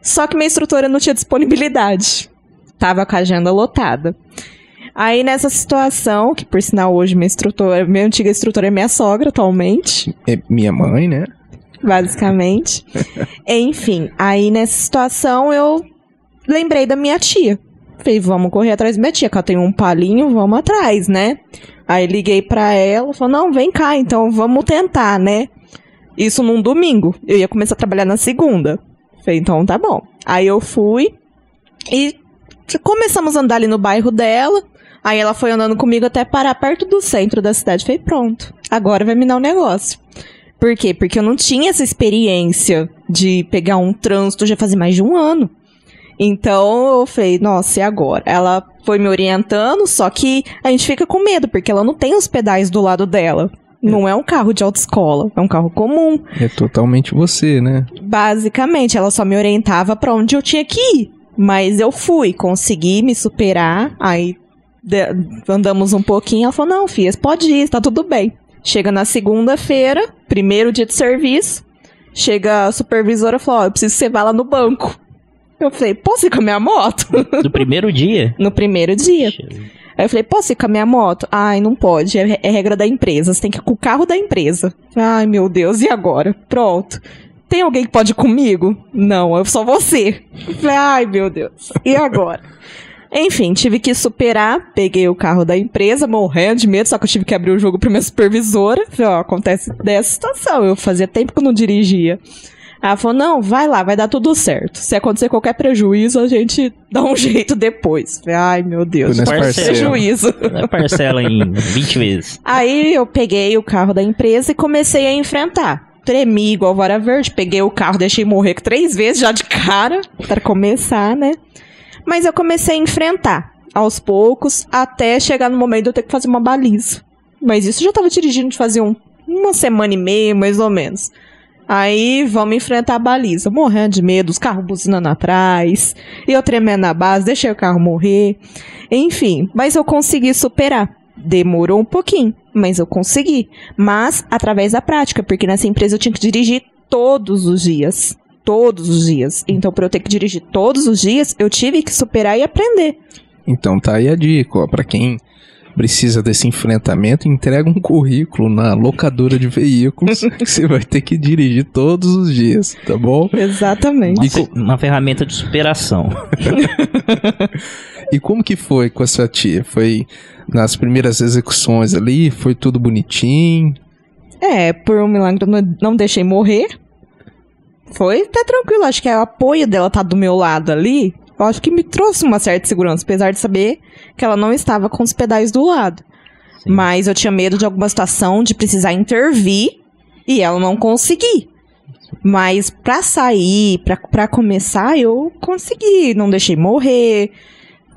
Só que minha instrutora não tinha disponibilidade. Tava com a agenda lotada. Aí nessa situação, que por sinal hoje minha antiga instrutora é minha sogra atualmente. É minha mãe, né? Basicamente. Enfim, aí nessa situação eu lembrei da minha tia. Falei, vamos correr atrás da minha tia, que ela tem um palinho, vamos atrás, né? Aí liguei pra ela, falou, não, vem cá, então vamos tentar, né? Isso num domingo. Eu ia começar a trabalhar na segunda. Falei, então tá bom. Aí eu fui e começamos a andar ali no bairro dela. Aí ela foi andando comigo até parar perto do centro da cidade. Falei, pronto, agora vai me dar um negócio. Por quê? Porque eu não tinha essa experiência de pegar um trânsito já fazia mais de um ano. Então eu falei, nossa, e agora? Ela foi me orientando, só que a gente fica com medo, porque ela não tem os pedais do lado dela. Não é um carro de autoescola, é um carro comum. É totalmente você, né? Basicamente, ela só me orientava pra onde eu tinha que ir. Mas eu fui, consegui me superar, aí andamos um pouquinho, ela falou, não, filha, pode ir, tá tudo bem. Chega na segunda-feira, primeiro dia de serviço, chega a supervisora e falou, eu preciso que você vá lá no banco. Eu falei, posso ir com a minha moto? No primeiro dia? No primeiro dia. Aí eu falei, posso ir com a minha moto? Ai, não pode, é regra da empresa, você tem que ir com o carro da empresa. Ai, meu Deus, e agora? Pronto. Tem alguém que pode ir comigo? Não, é só você. Eu falei, ai, meu Deus, e agora? Enfim, tive que superar, peguei o carro da empresa, morrendo de medo, só que eu tive que abrir o jogo pra minha supervisora. Falei, ó, acontece dessa situação, eu fazia tempo que eu não dirigia. Ela falou, não, vai lá, vai dar tudo certo. Se acontecer qualquer prejuízo, a gente dá um jeito depois. Falei, ai, meu Deus, prejuízo. Parcela em 20 vezes. Aí eu peguei o carro da empresa e comecei a enfrentar. Tremi igual vara verde, peguei o carro, deixei morrer 3 vezes já de cara, pra começar, né? Mas eu comecei a enfrentar, aos poucos, até chegar no momento de eu ter que fazer uma baliza. Mas isso eu já tava dirigindo de fazer uma semana e meia, mais ou menos. Aí, vamos enfrentar a baliza. Morrendo de medo, os carros buzinando atrás. E eu tremendo na base, deixei o carro morrer. Enfim, mas eu consegui superar. Demorou um pouquinho, mas eu consegui. Mas, através da prática, porque nessa empresa eu tinha que dirigir todos os dias. Todos os dias. Então, para eu ter que dirigir todos os dias, eu tive que superar e aprender. Então, tá aí a dica, ó. Pra quem precisa desse enfrentamento, entrega um currículo na locadora de veículos que você vai ter que dirigir todos os dias, tá bom? Exatamente. Uma ferramenta de superação. E como que foi com a sua tia? Foi nas primeiras execuções ali? Foi tudo bonitinho? Por um milagre eu não deixei morrer. Foi até tranquilo, acho que o apoio dela tá do meu lado ali. Eu acho que me trouxe uma certa segurança, apesar de saber que ela não estava com os pedais do lado. Sim. Mas eu tinha medo de alguma situação, de precisar intervir, e ela não conseguir. Mas pra sair, pra começar, eu consegui. Não deixei morrer.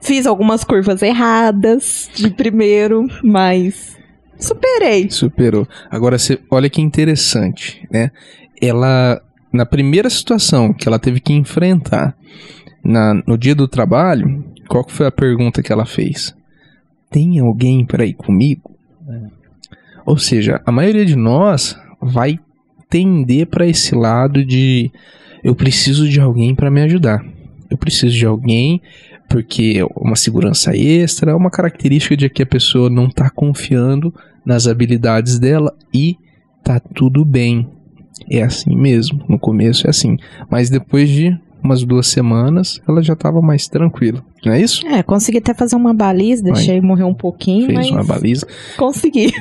Fiz algumas curvas erradas de primeiro, mas superei. Superou. Agora, olha que interessante, né? Ela, na primeira situação que ela teve que enfrentar, no dia do trabalho, qual que foi a pergunta que ela fez? Tem alguém para ir comigo? Ou seja, a maioria de nós vai tender para esse lado de eu preciso de alguém para me ajudar. Eu preciso de alguém porque uma segurança extra, uma característica de que a pessoa não está confiando nas habilidades dela e tá tudo bem. É assim mesmo, no começo é assim. Mas depois de umas 2 semanas, ela já estava mais tranquila, não é isso? Consegui até fazer uma baliza, deixei morrer um pouquinho, fez uma baliza. Consegui.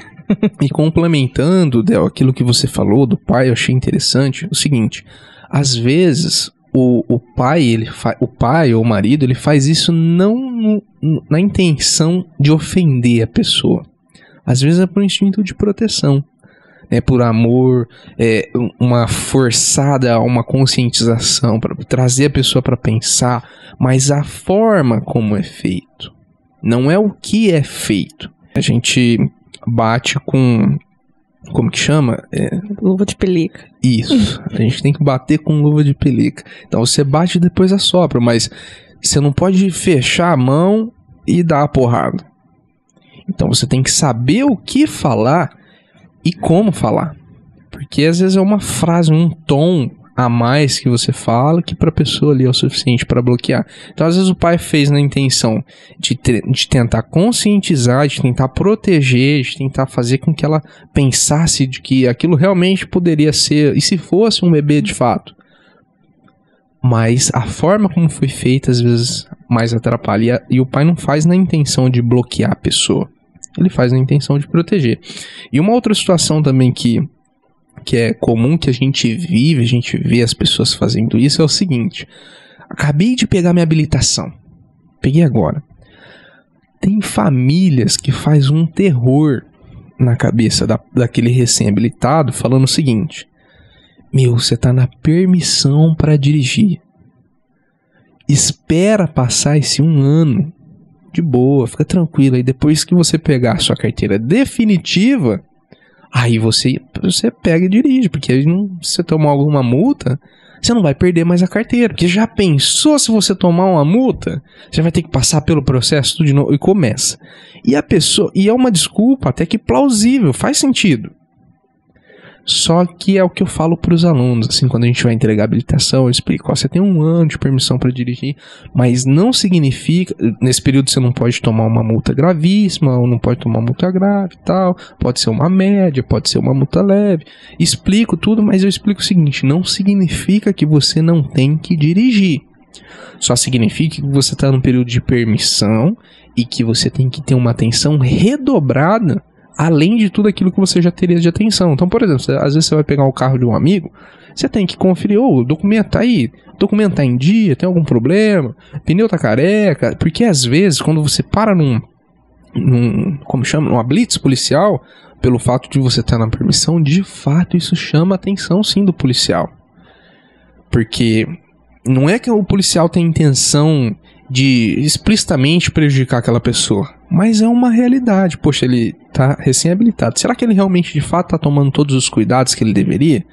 E complementando, Del, aquilo que você falou do pai, eu achei interessante, o seguinte, às vezes o pai ou o marido, ele faz isso não na intenção de ofender a pessoa. Às vezes é por instinto de proteção. por amor, uma forçada, uma conscientização para trazer a pessoa para pensar, mas a forma como é feito, não é o que é feito. A gente bate com, como que chama? Luva de pelica. Isso, a gente tem que bater com luva de pelica. Então você bate e depois assopra, mas você não pode fechar a mão e dar a porrada. Então você tem que saber o que falar e como falar. Porque às vezes é uma frase, um tom a mais que você fala que para a pessoa ali é o suficiente para bloquear. Então às vezes o pai fez na intenção de tentar conscientizar, de tentar proteger, de tentar fazer com que ela pensasse de que aquilo realmente poderia ser, e se fosse um bebê de fato. Mas a forma como foi feita às vezes mais atrapalha, e o pai não faz na intenção de bloquear a pessoa, ele faz na intenção de proteger. E uma outra situação também que é comum, que a gente vê as pessoas fazendo isso, é o seguinte: acabei de pegar minha habilitação, peguei agora. Tem famílias que faz um terror na cabeça daquele recém-habilitado, falando o seguinte: meu, você tá na permissão para dirigir, espera passar esse 1 ano, de boa, fica tranquilo, aí depois que você pegar a sua carteira definitiva, aí você pega e dirige, porque aí se você tomar alguma multa, você não vai perder mais a carteira. Porque já pensou se você tomar uma multa? Você vai ter que passar pelo processo tudo de novo, e começa. E a pessoa, e é uma desculpa até que plausível, faz sentido. Só que é o que eu falo para os alunos, assim, quando a gente vai entregar a habilitação, eu explico: ó, você tem 1 ano de permissão para dirigir, mas não significa, nesse período você não pode tomar uma multa gravíssima, ou não pode tomar uma multa grave e tal, pode ser uma média, pode ser uma multa leve. Explico tudo, mas eu explico o seguinte: não significa que você não tem que dirigir. Só significa que você está num período de permissão e que você tem que ter uma atenção redobrada, além de tudo aquilo que você já teria de atenção. Então, por exemplo, às vezes você vai pegar o carro de um amigo, você tem que conferir: o documento tá aí, documento tá em dia, tem algum problema, pneu tá careca, porque às vezes quando você para numa blitz policial, pelo fato de você estar na permissão, de fato isso chama a atenção sim do policial. Porque não é que o policial tem intenção de explicitamente prejudicar aquela pessoa, mas é uma realidade. Poxa, ele tá recém-habilitado, será que ele realmente de fato tá tomando todos os cuidados que ele deveria?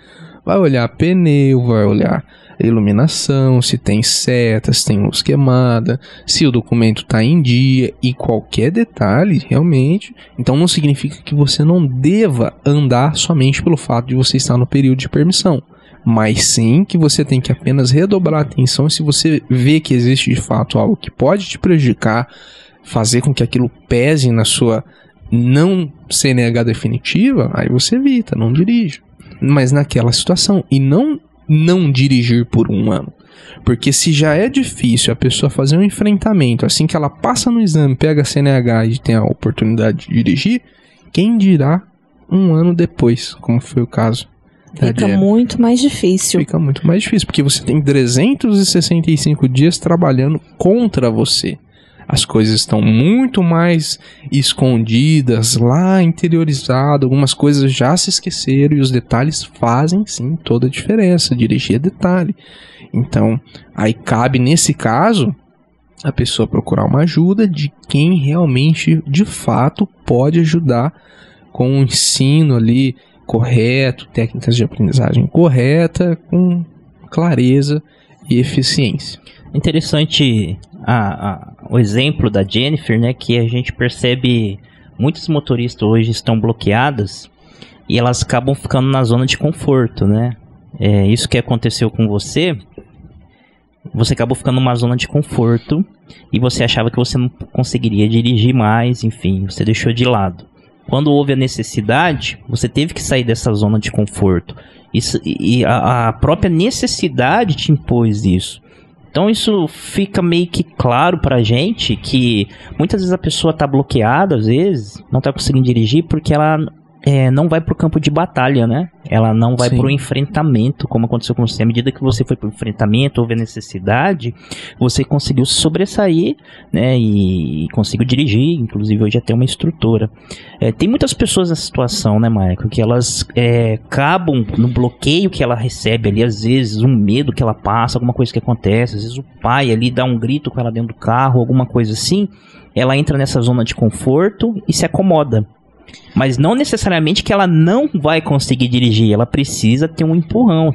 Vai olhar pneu, vai olhar iluminação, se tem seta, se tem luz queimada, se o documento tá em dia, e qualquer detalhe realmente. Então não significa que você não deva andar somente pelo fato de você estar no período de permissão, mas sim que você tem que apenas redobrar a atenção. Se você vê que existe de fato algo que pode te prejudicar, fazer com que aquilo pese na sua não CNH definitiva, aí você evita, não dirige. Mas naquela situação, e não dirigir por 1 ano. Porque se já é difícil a pessoa fazer um enfrentamento, assim que ela passa no exame, pega a CNH e tem a oportunidade de dirigir, quem dirá 1 ano depois, como foi o caso. Fica muito mais difícil. Fica muito mais difícil, porque você tem 365 dias trabalhando contra você. As coisas estão muito mais escondidas, lá interiorizado, algumas coisas já se esqueceram, e os detalhes fazem sim toda a diferença. Dirigir é detalhe. Então, aí cabe nesse caso a pessoa procurar uma ajuda de quem realmente, de fato, pode ajudar com o ensino ali correto, técnicas de aprendizagem correta, com clareza e eficiência. Interessante o exemplo da Jennifer, né, que a gente percebe muitos motoristas hoje estão bloqueadas e elas acabam ficando na zona de conforto, né? Isso que aconteceu com você acabou ficando numa zona de conforto e você achava que você não conseguiria dirigir mais, enfim, você deixou de lado. Quando houve a necessidade, você teve que sair dessa zona de conforto. E a própria necessidade te impôs isso. Então isso fica meio que claro pra gente que muitas vezes a pessoa tá bloqueada, às vezes, não tá conseguindo dirigir porque ela não vai pro campo de batalha, né? Ela não vai Sim. pro enfrentamento, como aconteceu com você. À medida que você foi pro enfrentamento, houve a necessidade, você conseguiu se sobressair, né? E conseguiu dirigir, inclusive hoje até uma instrutora. Tem muitas pessoas nessa situação, né, Michael? Que elas acabam no bloqueio que ela recebe ali, às vezes um medo que ela passa, alguma coisa que acontece, às vezes o pai ali dá um grito com ela dentro do carro, alguma coisa assim, ela entra nessa zona de conforto e se acomoda. Mas não necessariamente que ela não vai conseguir dirigir, ela precisa ter um empurrão,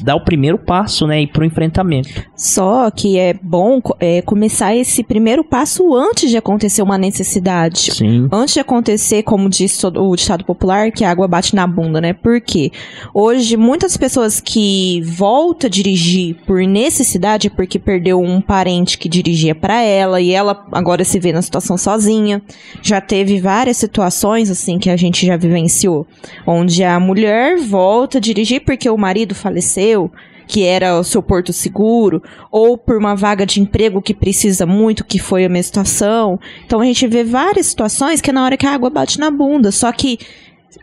dar o primeiro passo, né, ir pro enfrentamento. Só que é bom começar esse primeiro passo antes de acontecer uma necessidade. Sim. Antes de acontecer, como diz o ditado popular, que a água bate na bunda, né? Porque hoje muitas pessoas que voltam a dirigir por necessidade, porque perdeu um parente que dirigia pra ela e ela agora se vê na situação sozinha. Já teve várias situações assim que a gente já vivenciou, onde a mulher volta a dirigir porque o marido faleceu, que era o seu porto seguro, ou por uma vaga de emprego que precisa muito, que foi a minha situação. Então a gente vê várias situações que é na hora que a água bate na bunda, só que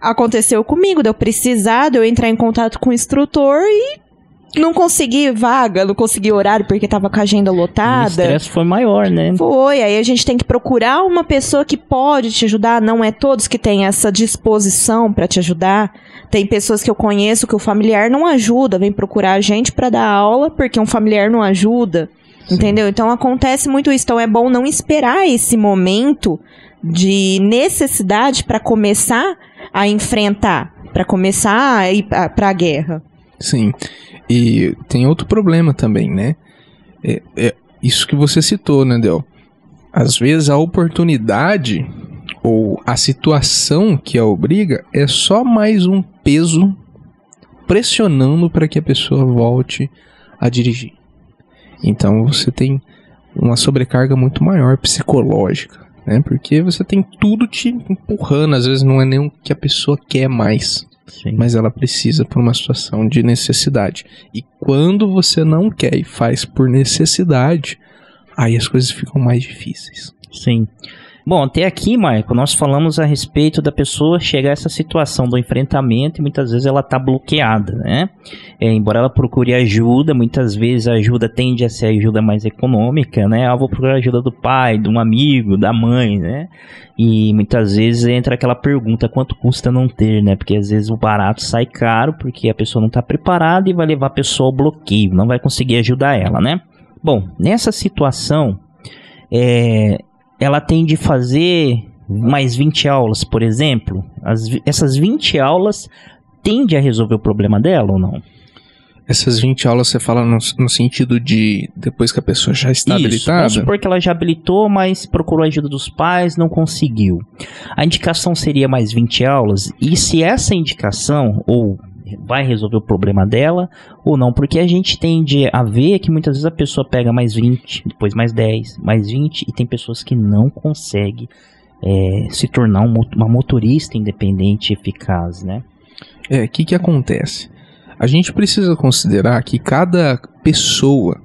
aconteceu comigo, de eu precisar, de eu entrar em contato com o instrutor e não consegui vaga, não consegui horário porque tava com a agenda lotada. O estresse foi maior, né? Foi, aí a gente tem que procurar uma pessoa que pode te ajudar, não é todos que têm essa disposição pra te ajudar. Tem pessoas que eu conheço que o familiar não ajuda, vem procurar a gente pra dar aula porque um familiar não ajuda, entendeu? Então acontece muito isso, então é bom não esperar esse momento de necessidade pra começar a enfrentar, pra começar a ir pra guerra. Sim, e tem outro problema também, né? Isso que você citou, né, Del? Às vezes a oportunidade ou a situação que a obriga é só mais um peso pressionando para que a pessoa volte a dirigir. Então você tem uma sobrecarga muito maior psicológica, né? Porque você tem tudo te empurrando, às vezes não é nem o que a pessoa quer mais. Sim. Mas ela precisa por uma situação de necessidade. E quando você não quer e faz por necessidade, aí as coisas ficam mais difíceis. Sim. Bom, até aqui, Marco, nós falamos a respeito da pessoa chegar a essa situação do enfrentamento e muitas vezes ela está bloqueada, né? Embora ela procure ajuda, muitas vezes a ajuda tende a ser ajuda mais econômica, né? Vou procurar ajuda do pai, de um amigo, da mãe, né? E muitas vezes entra aquela pergunta, quanto custa não ter, né? Porque às vezes o barato sai caro porque a pessoa não está preparada e vai levar a pessoa ao bloqueio, não vai conseguir ajudar ela, né? Bom, nessa situação, ela tem de fazer mais 20 aulas, por exemplo. Essas 20 aulas tendem a resolver o problema dela ou não? Essas 20 aulas você fala no sentido de depois que a pessoa já está habilitada? Vamos supor que ela já habilitou, mas procurou a ajuda dos pais, não conseguiu. A indicação seria mais 20 aulas? E se essa indicação ou vai resolver o problema dela ou não? Porque a gente tende a ver que muitas vezes a pessoa pega mais 20, depois mais 10, mais 20 e tem pessoas que não conseguem se tornar uma motorista independente e eficaz, né? O que acontece? A gente precisa considerar que cada pessoa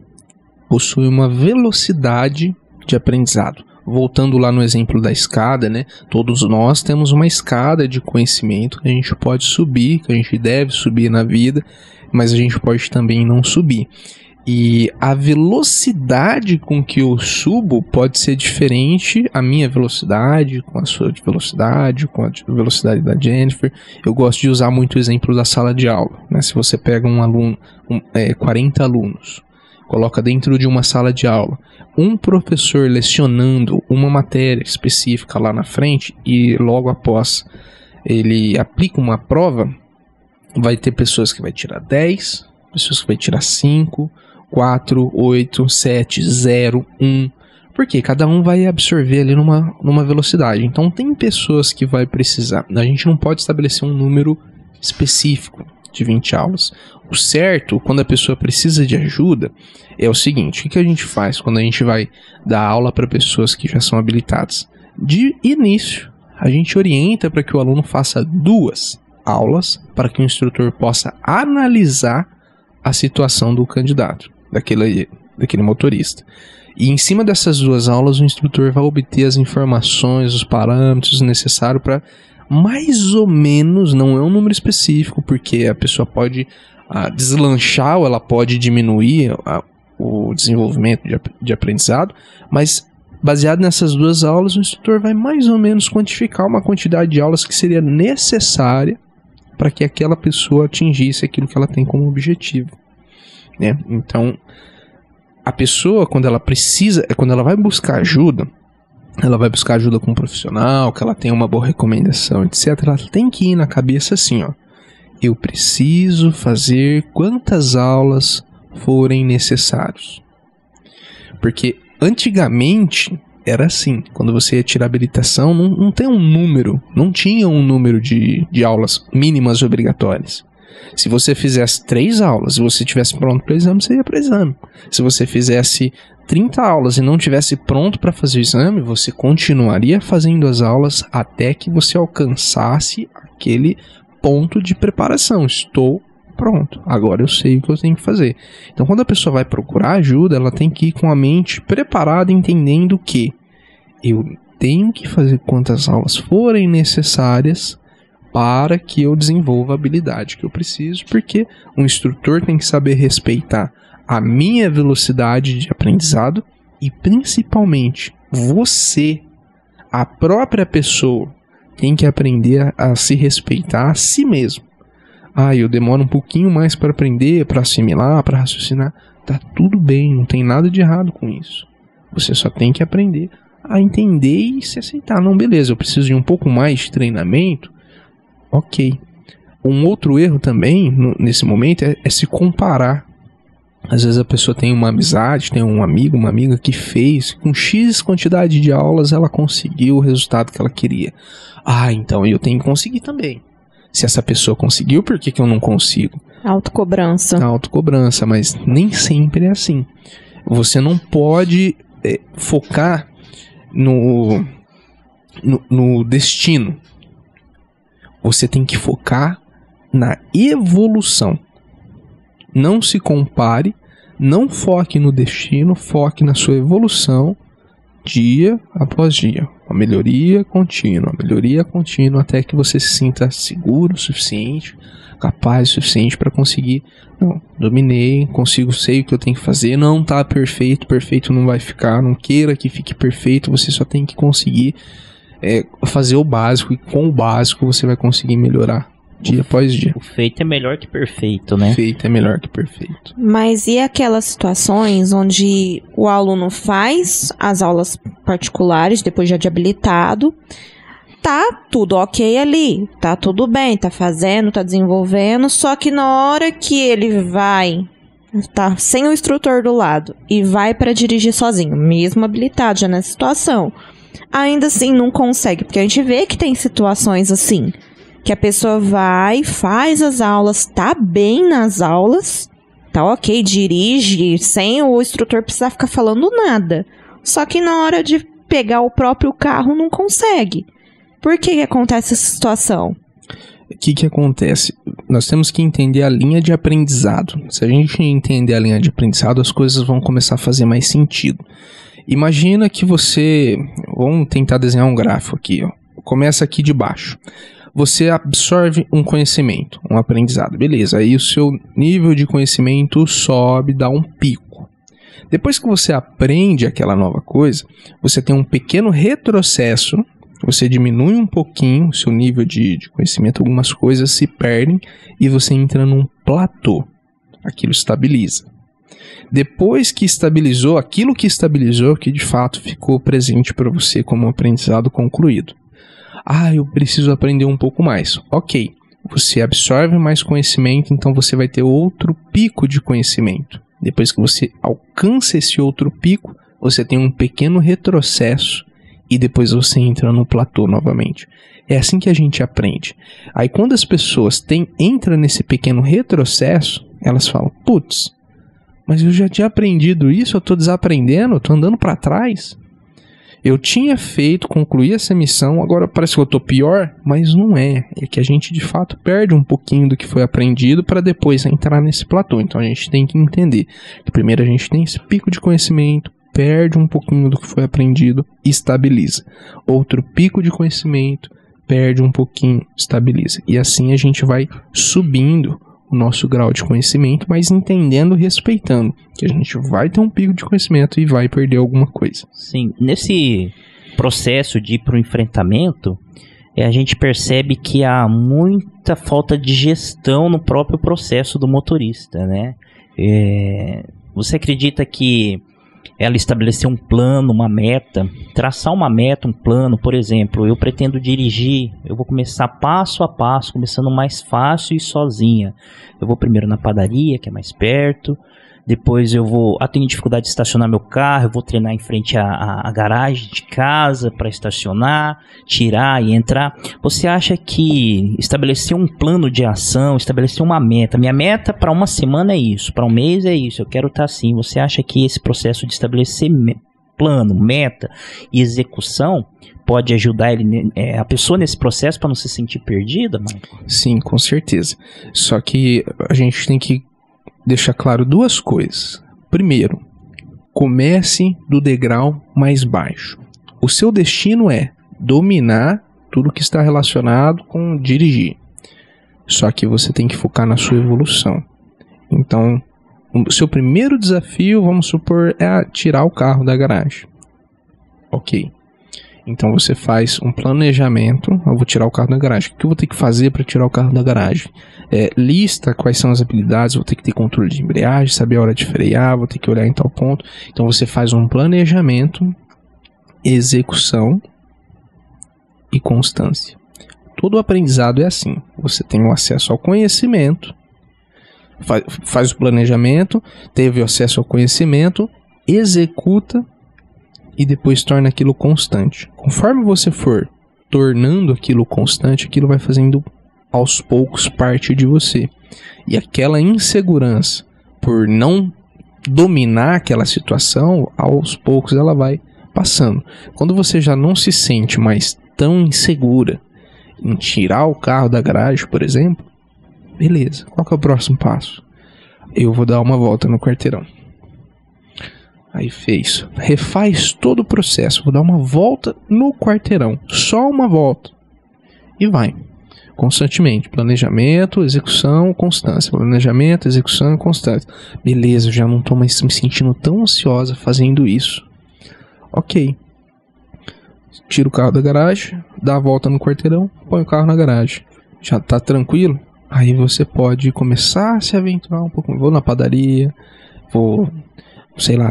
possui uma velocidade de aprendizado. Voltando lá no exemplo da escada, né? Todos nós temos uma escada de conhecimento que a gente pode subir, que a gente deve subir na vida, mas a gente pode também não subir. E a velocidade com que eu subo pode ser diferente, a minha velocidade, com a sua velocidade, com a velocidade da Jennifer. Eu gosto de usar muito o exemplo da sala de aula, né? Se você pega um aluno, 40 alunos, coloca dentro de uma sala de aula, um professor lecionando uma matéria específica lá na frente e logo após ele aplica uma prova, vai ter pessoas que vai tirar 10, pessoas que vai tirar 5, 4, 8, 7, 0, 1, porque cada um vai absorver ali numa velocidade. Então tem pessoas que vai precisar, a gente não pode estabelecer um número específico de 20 aulas. O certo, quando a pessoa precisa de ajuda, é o seguinte: o que a gente faz quando a gente vai dar aula para pessoas que já são habilitadas? De início, a gente orienta para que o aluno faça 2 aulas para que o instrutor possa analisar a situação do candidato, daquele motorista. E em cima dessas 2 aulas, o instrutor vai obter as informações, os parâmetros necessários para mais ou menos, não é um número específico, porque a pessoa pode deslanchar ou ela pode diminuir o desenvolvimento de aprendizado, mas baseado nessas 2 aulas, o instrutor vai mais ou menos quantificar uma quantidade de aulas que seria necessária para que aquela pessoa atingisse aquilo que ela tem como objetivo, né? Então, a pessoa, quando ela vai buscar ajuda, ela vai buscar ajuda com um profissional, que ela tem uma boa recomendação, etc. Ela tem que ir na cabeça assim, ó. Eu preciso fazer quantas aulas forem necessários. Porque antigamente era assim, quando você ia tirar habilitação, não tem um número, não tinha um número de aulas mínimas obrigatórias. Se você fizesse 3 aulas e você estivesse pronto para o exame, você ia para o exame. Se você fizesse 30 aulas e não estivesse pronto para fazer o exame, você continuaria fazendo as aulas até que você alcançasse aquele ponto de preparação. Estou pronto, agora eu sei o que eu tenho que fazer. Então, quando a pessoa vai procurar ajuda, ela tem que ir com a mente preparada, entendendo que eu tenho que fazer quantas aulas forem necessárias para que eu desenvolva a habilidade que eu preciso, porque o instrutor tem que saber respeitar a minha velocidade de aprendizado e, principalmente, você, a própria pessoa, tem que aprender a se respeitar a si mesmo. Eu demoro um pouquinho mais para aprender, para assimilar, para raciocinar. Tá tudo bem, não tem nada de errado com isso. Você só tem que aprender a entender e se aceitar. Não, beleza, eu preciso de um pouco mais de treinamento. Ok. Um outro erro também, nesse momento, é se comparar. Às vezes a pessoa tem uma amizade, tem um amigo, uma amiga que fez, com X quantidade de aulas, ela conseguiu o resultado que ela queria. Então eu tenho que conseguir também. Se essa pessoa conseguiu, por que eu não consigo? Autocobrança, mas nem sempre é assim. Você não pode focar no destino. Você tem que focar na evolução. Não se compare, não foque no destino, foque na sua evolução dia após dia. A melhoria contínua, até que você se sinta seguro o suficiente, capaz o suficiente para conseguir. Não, dominei, sei o que eu tenho que fazer, não está perfeito não vai ficar, não queira que fique perfeito, você só tem que conseguir fazer o básico, e com o básico você vai conseguir melhorar dia após dia. O feito é melhor que perfeito, né? Feito é melhor que perfeito. Mas e aquelas situações onde o aluno faz as aulas particulares, depois já de habilitado, tá tudo ok ali, tá tudo bem, tá fazendo, tá desenvolvendo, só que na hora que ele vai, tá sem o instrutor do lado, e vai para dirigir sozinho, mesmo habilitado já nessa situação, ainda assim não consegue, porque a gente vê que tem situações assim, que a pessoa vai, faz as aulas, tá bem nas aulas, tá ok, dirige, sem o instrutor precisar ficar falando nada. Só que na hora de pegar o próprio carro não consegue. Por que acontece essa situação? O que acontece? Nós temos que entender a linha de aprendizado. Se a gente entender a linha de aprendizado, as coisas vão começar a fazer mais sentido. Imagina que vamos tentar desenhar um gráfico aqui, ó. Começa aqui de baixo. Você absorve um conhecimento, um aprendizado, beleza, aí o seu nível de conhecimento sobe, dá um pico. Depois que você aprende aquela nova coisa, você tem um pequeno retrocesso, você diminui um pouquinho o seu nível de conhecimento, algumas coisas se perdem e você entra num platô, aquilo estabiliza. Depois que estabilizou, aquilo que estabilizou, que de fato ficou presente para você como um aprendizado concluído. Eu preciso aprender um pouco mais. Ok, você absorve mais conhecimento, então você vai ter outro pico de conhecimento. Depois que você alcança esse outro pico, você tem um pequeno retrocesso e depois você entra no platô novamente. É assim que a gente aprende. Aí quando as pessoas entram nesse pequeno retrocesso, elas falam, putz, mas eu já tinha aprendido isso, eu estou desaprendendo, eu estou andando para trás. Eu tinha concluí essa missão, agora parece que eu tô pior, mas não é. É que a gente de fato perde um pouquinho do que foi aprendido para depois entrar nesse platô. Então a gente tem que entender que primeiro a gente tem esse pico de conhecimento, perde um pouquinho do que foi aprendido e estabiliza. Outro pico de conhecimento, perde um pouquinho, estabiliza. E assim a gente vai subindo o nosso grau de conhecimento, mas entendendo e respeitando que a gente vai ter um pico de conhecimento e vai perder alguma coisa. Sim, nesse processo de ir para o enfrentamento, a gente percebe que há muita falta de gestão no próprio processo do motorista, né? Você acredita que ela estabelecer um plano, uma meta, traçar uma meta, um plano, por exemplo, eu pretendo dirigir, eu vou começar passo a passo, começando mais fácil e sozinha. Eu vou primeiro na padaria, que é mais perto, depois tenho dificuldade de estacionar meu carro, eu vou treinar em frente à garagem de casa para estacionar, tirar e entrar. Você acha que estabelecer um plano de ação, estabelecer uma meta, minha meta para uma semana é isso, para um mês é isso, eu quero estar assim. Você acha que esse processo de estabelecer plano, meta e execução pode ajudar a pessoa nesse processo para não se sentir perdida, Michael? Sim, com certeza. Só que a gente tem que deixar claro duas coisas. Primeiro, comece do degrau mais baixo. O seu destino é dominar tudo que está relacionado com dirigir. Só que você tem que focar na sua evolução. Então, o seu primeiro desafio, vamos supor, é tirar o carro da garagem. Ok. Então você faz um planejamento. Eu vou tirar o carro da garagem. O que eu vou ter que fazer para tirar o carro da garagem? Lista quais são as habilidades. Vou ter que ter controle de embreagem, saber a hora de frear, vou ter que olhar em tal ponto. Então você faz um planejamento, execução e constância. Todo o aprendizado é assim. Você tem o acesso ao conhecimento, faz o planejamento, teve o acesso ao conhecimento, executa e depois torna aquilo constante. Conforme você for tornando aquilo constante, aquilo vai fazendo aos poucos parte de você. E aquela insegurança por não dominar aquela situação, aos poucos ela vai passando. Quando você já não se sente mais tão insegura em tirar o carro da garagem, por exemplo, beleza, qual que é o próximo passo? Eu vou dar uma volta no quarteirão. Aí fez, refaz todo o processo, vou dar uma volta no quarteirão, só uma volta, e vai, constantemente, planejamento, execução, constância, planejamento, execução, constância. Beleza, eu já não estou mais me sentindo tão ansiosa fazendo isso. Ok, tira o carro da garagem, dá a volta no quarteirão, põe o carro na garagem, já está tranquilo? Aí você pode começar a se aventurar um pouco, vou na padaria, vou...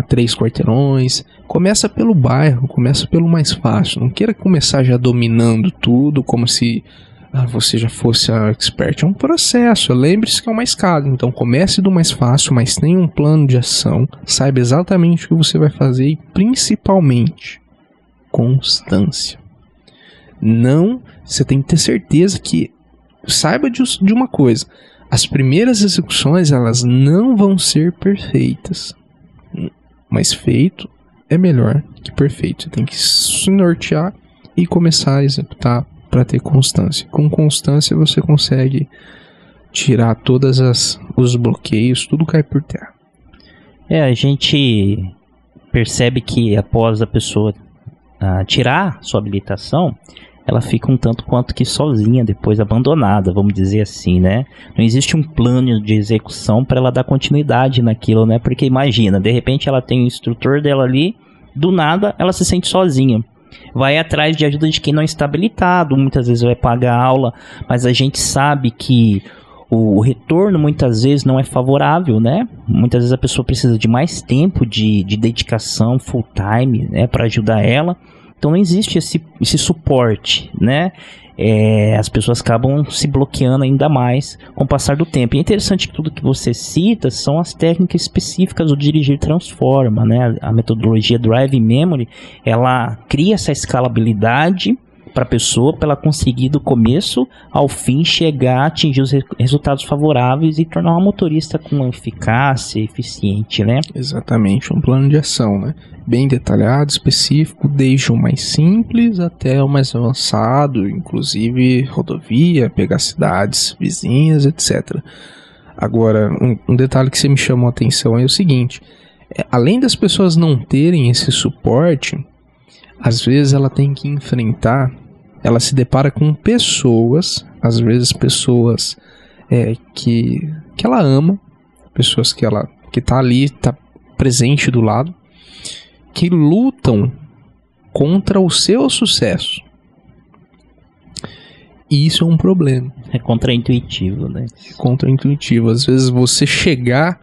3 quarteirões. Começa pelo bairro, começa pelo mais fácil. Não queira começar já dominando tudo como se você já fosse a expert. É um processo, lembre-se que é uma escada. Então comece do mais fácil, mas tenha um plano de ação. Saiba exatamente o que você vai fazer e principalmente constância. Você tem que ter certeza que saiba de uma coisa. As primeiras execuções elas não vão ser perfeitas. Mas feito é melhor que perfeito. Você tem que se nortear e começar a executar para ter constância. Com constância você consegue tirar todos os bloqueios, tudo cai por terra. A gente percebe que após a pessoa tirar sua habilitação, ela fica um tanto quanto que sozinha, depois abandonada, vamos dizer assim, né? Não existe um plano de execução para ela dar continuidade naquilo, né? Porque imagina, de repente ela tem o instrutor dela ali, do nada ela se sente sozinha. Vai atrás de ajuda de quem não está habilitado, muitas vezes vai pagar aula, mas a gente sabe que o retorno muitas vezes não é favorável, né? Muitas vezes a pessoa precisa de mais tempo de dedicação full time, né, para ajudar ela. Então não existe esse suporte, né? As pessoas acabam se bloqueando ainda mais com o passar do tempo. E é interessante que tudo que você cita são as técnicas específicas do Dirigir Transforma, né? A metodologia Drive Memory, ela cria essa escalabilidade para a pessoa, para ela conseguir do começo ao fim chegar, atingir os resultados favoráveis e tornar uma motorista com eficácia, eficiente, né? Exatamente, um plano de ação, né? Bem detalhado, específico, desde o mais simples até o mais avançado, inclusive rodovia, pegar cidades vizinhas, etc. Agora, um detalhe que você me chamou a atenção é o seguinte, além das pessoas não terem esse suporte, às vezes ela tem que enfrentar ela se depara com pessoas, às vezes pessoas que ela ama, pessoas que tá ali, tá presente do lado, que lutam contra o seu sucesso. E isso é um problema. É contraintuitivo, né? É contraintuitivo. Às vezes você chegar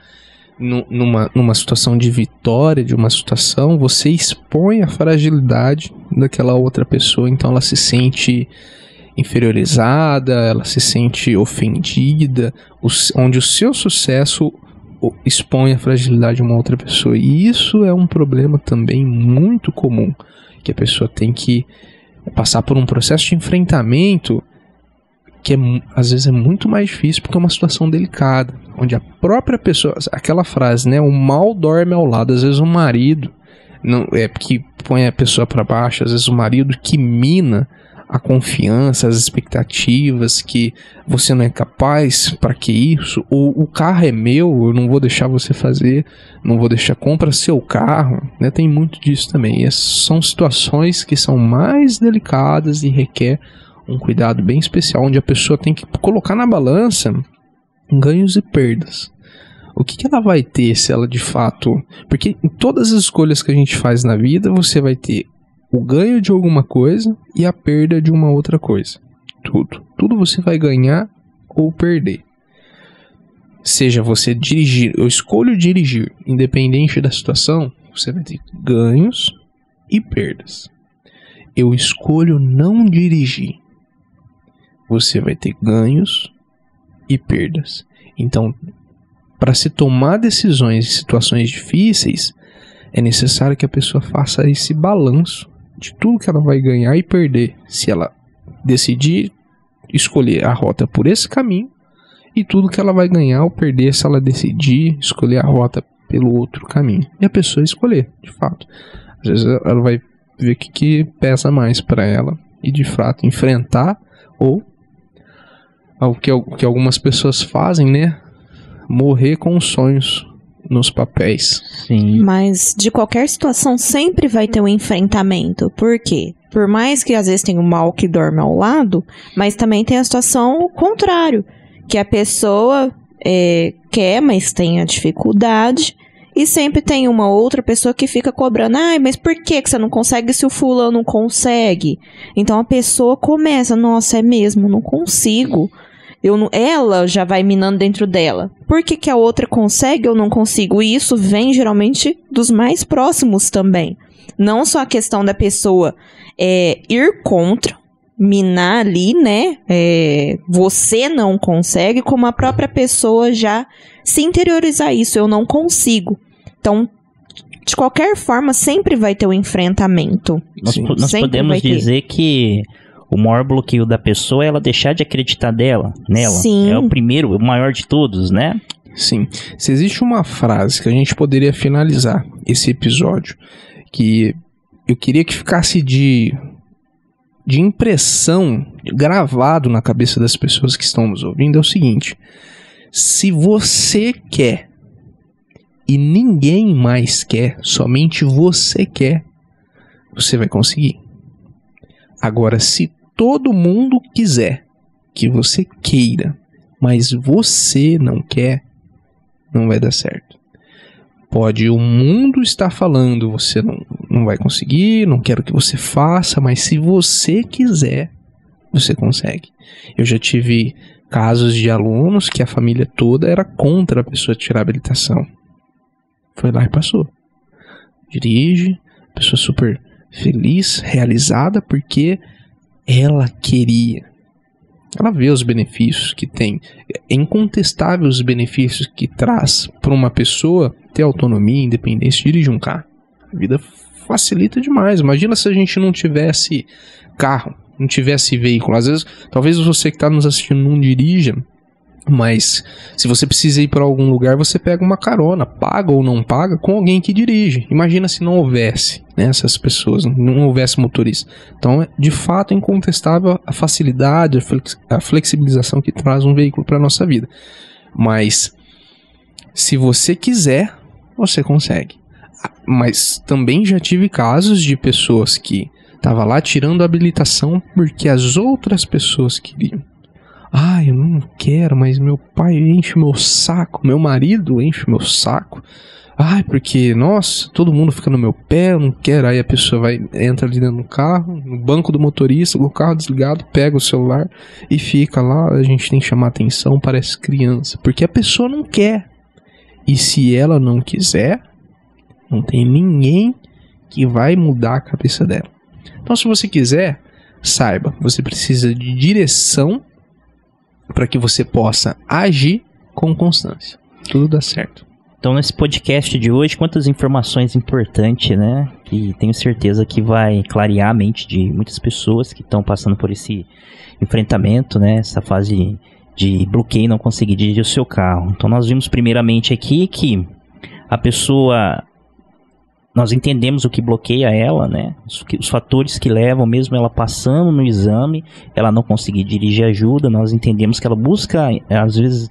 numa situação de vitória, de uma situação, você expõe a fragilidade daquela outra pessoa, então ela se sente inferiorizada, ela se sente ofendida, onde o seu sucesso expõe a fragilidade de uma outra pessoa. E isso é um problema também muito comum, que a pessoa tem que passar por um processo de enfrentamento que às vezes é muito mais difícil porque é uma situação delicada, onde a própria pessoa, aquela frase, né, o mal dorme ao lado, às vezes o marido que põe a pessoa para baixo, às vezes o marido que mina a confiança, as expectativas, que você não é capaz, para que isso? Ou o carro é meu, eu não vou deixar você fazer, não vou deixar, compra seu carro, né? Tem muito disso também. E são situações que são mais delicadas e requer um cuidado bem especial, onde a pessoa tem que colocar na balança ganhos e perdas. O que ela vai ter se ela de fato... Porque em todas as escolhas que a gente faz na vida, você vai ter o ganho de alguma coisa e a perda de uma outra coisa. Tudo você vai ganhar ou perder. Seja você dirigir, eu escolho dirigir, independente da situação, você vai ter ganhos e perdas. Eu escolho não dirigir, você vai ter ganhos e perdas. Então, para se tomar decisões em situações difíceis, é necessário que a pessoa faça esse balanço de tudo que ela vai ganhar e perder, se ela decidir escolher a rota por esse caminho, e tudo que ela vai ganhar ou perder se ela decidir escolher a rota pelo outro caminho. E a pessoa escolher, de fato. Às vezes ela vai ver o que pesa mais para ela e de fato enfrentar, ou o que algumas pessoas fazem, né? Morrer com os sonhos nos papéis. Sim. Mas de qualquer situação sempre vai ter um enfrentamento. Por quê? Por mais que às vezes tenha o mal que dorme ao lado, mas também tem a situação contrário, que a pessoa quer, mas tem a dificuldade, e sempre tem uma outra pessoa que fica cobrando, mas por que você não consegue se o fulano consegue? Então a pessoa começa, nossa, é mesmo, não consigo. Ela já vai minando dentro dela. Por que a outra consegue, eu não consigo? E isso vem geralmente dos mais próximos também. Não só a questão da pessoa ir contra, minar ali, né? Você não consegue, como a própria pessoa já se interiorizar isso, eu não consigo. Então, de qualquer forma, sempre vai ter um enfrentamento. Nós podemos dizer que o maior bloqueio da pessoa é ela deixar de acreditar nela. Sim. É o maior de todos, né? Sim. Se existe uma frase que a gente poderia finalizar esse episódio, que eu queria que ficasse de impressão, gravado na cabeça das pessoas que estão nos ouvindo, é o seguinte: se você quer e ninguém mais quer, somente você quer, você vai conseguir. Agora, se todo mundo quiser que você queira, mas você não quer, não vai dar certo. Pode o mundo estar falando, você não vai conseguir, não quero que você faça, mas se você quiser, você consegue. Eu já tive casos de alunos que a família toda era contra a pessoa tirar a habilitação. Foi lá e passou. Dirige, pessoa super feliz, realizada, porque ela queria. Ela vê os benefícios que tem. É incontestável os benefícios que traz para uma pessoa ter autonomia, independência, dirigir um carro. A vida facilita demais. Imagina se a gente não tivesse carro, não tivesse veículo. Às vezes, talvez você que está nos assistindo não dirija, mas se você precisa ir para algum lugar, você pega uma carona, paga ou não paga, com alguém que dirige. Imagina se não houvesse, né, essas pessoas, não houvesse motorista. Então, de fato, é incontestável a facilidade, a flexibilização que traz um veículo para a nossa vida. Mas, se você quiser, você consegue. Mas também já tive casos de pessoas que Tava lá tirando a habilitação porque as outras pessoas queriam. Ah, eu não quero, mas meu pai enche meu saco, meu marido enche meu saco. Ai, porque, nossa, todo mundo fica no meu pé, eu não quero. Aí a pessoa entra ali dentro do carro, no banco do motorista, com o carro desligado, pega o celular e fica lá. A gente tem que chamar atenção, parece criança, porque a pessoa não quer. E se ela não quiser, não tem ninguém que vai mudar a cabeça dela. Então, se você quiser, saiba, você precisa de direção para que você possa agir com constância. Tudo dá certo. Então, nesse podcast de hoje, quantas informações importantes, né? Que tenho certeza que vai clarear a mente de muitas pessoas que estão passando por esse enfrentamento, né? Essa fase de bloqueio e não conseguir dirigir o seu carro. Então, nós vimos primeiramente aqui que a pessoa... Nós entendemos o que bloqueia ela, né? Os fatores que levam, mesmo ela passando no exame, ela não conseguir dirigir ajuda. Nós entendemos que ela busca, às vezes,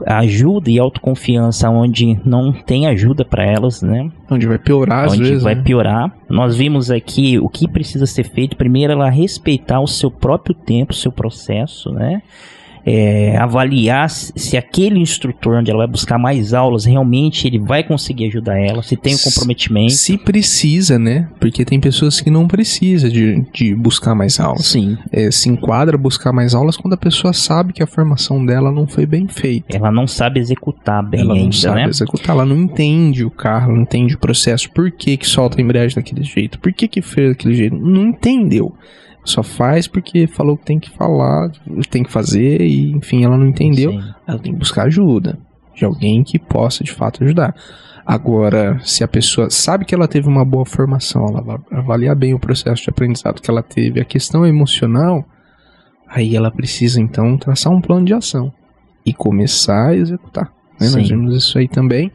ajuda e autoconfiança onde não tem ajuda para elas, né? Onde vai piorar, às vezes. Onde vai piorar. Nós vimos aqui o que precisa ser feito. Primeiro, ela respeitar o seu próprio tempo, o seu processo, né? Avaliar se aquele instrutor onde ela vai buscar mais aulas, realmente ele vai conseguir ajudar ela, se tem o comprometimento. Se precisa, né? Porque tem pessoas que não precisam de buscar mais aulas. Sim. Se enquadra buscar mais aulas quando a pessoa sabe que a formação dela não foi bem feita. Ela não sabe executar bem ainda, né? Ela não sabe executar, ela não entende o carro, ela não entende o processo. Por que solta a embreagem daquele jeito? Por que fez daquele jeito? Não entendeu. Só faz porque falou que tem que falar, tem que fazer e, enfim, ela não entendeu. Sim. Ela tem que buscar ajuda de alguém que possa, de fato, ajudar. Agora, se a pessoa sabe que ela teve uma boa formação, ela vai avaliar bem o processo de aprendizado que ela teve, a questão emocional, aí ela precisa, então, traçar um plano de ação e começar a executar. Né? Nós vimos isso aí também.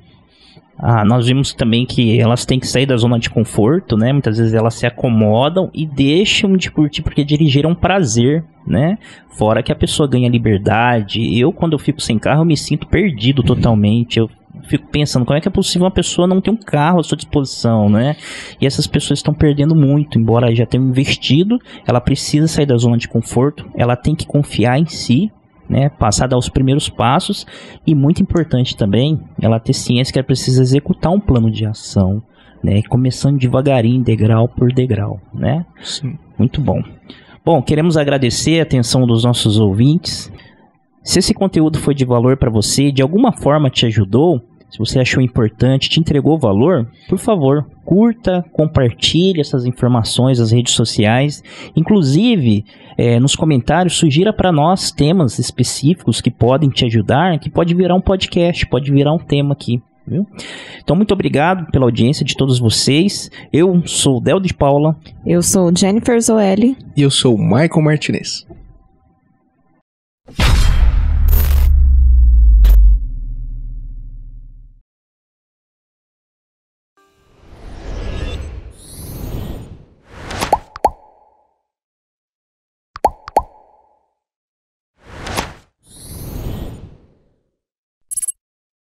Nós vimos também que elas têm que sair da zona de conforto, né? Muitas vezes elas se acomodam e deixam de curtir porque dirigir é um prazer, né? Fora que a pessoa ganha liberdade. Quando eu fico sem carro, eu me sinto perdido totalmente. Eu fico pensando, como é que é possível uma pessoa não ter um carro à sua disposição, né? E essas pessoas estão perdendo muito, embora já tenham investido, ela precisa sair da zona de conforto, ela tem que confiar em si, né, passar a dar os primeiros passos e, muito importante também, ela ter ciência que ela precisa executar um plano de ação, né, começando devagarinho, degrau por degrau, né? Sim. Muito bom. Bom, queremos agradecer a atenção dos nossos ouvintes. Se esse conteúdo foi de valor para você, de alguma forma te ajudou, se você achou importante, te entregou valor, por favor, curta, compartilhe essas informações nas redes sociais. Inclusive, nos comentários, sugira para nós temas específicos que podem te ajudar, que pode virar um podcast, pode virar um tema aqui. Viu? Então, muito obrigado pela audiência de todos vocês. Eu sou o Del de Paula. Eu sou Jennifer Zoelli. E eu sou o Michael Martinez.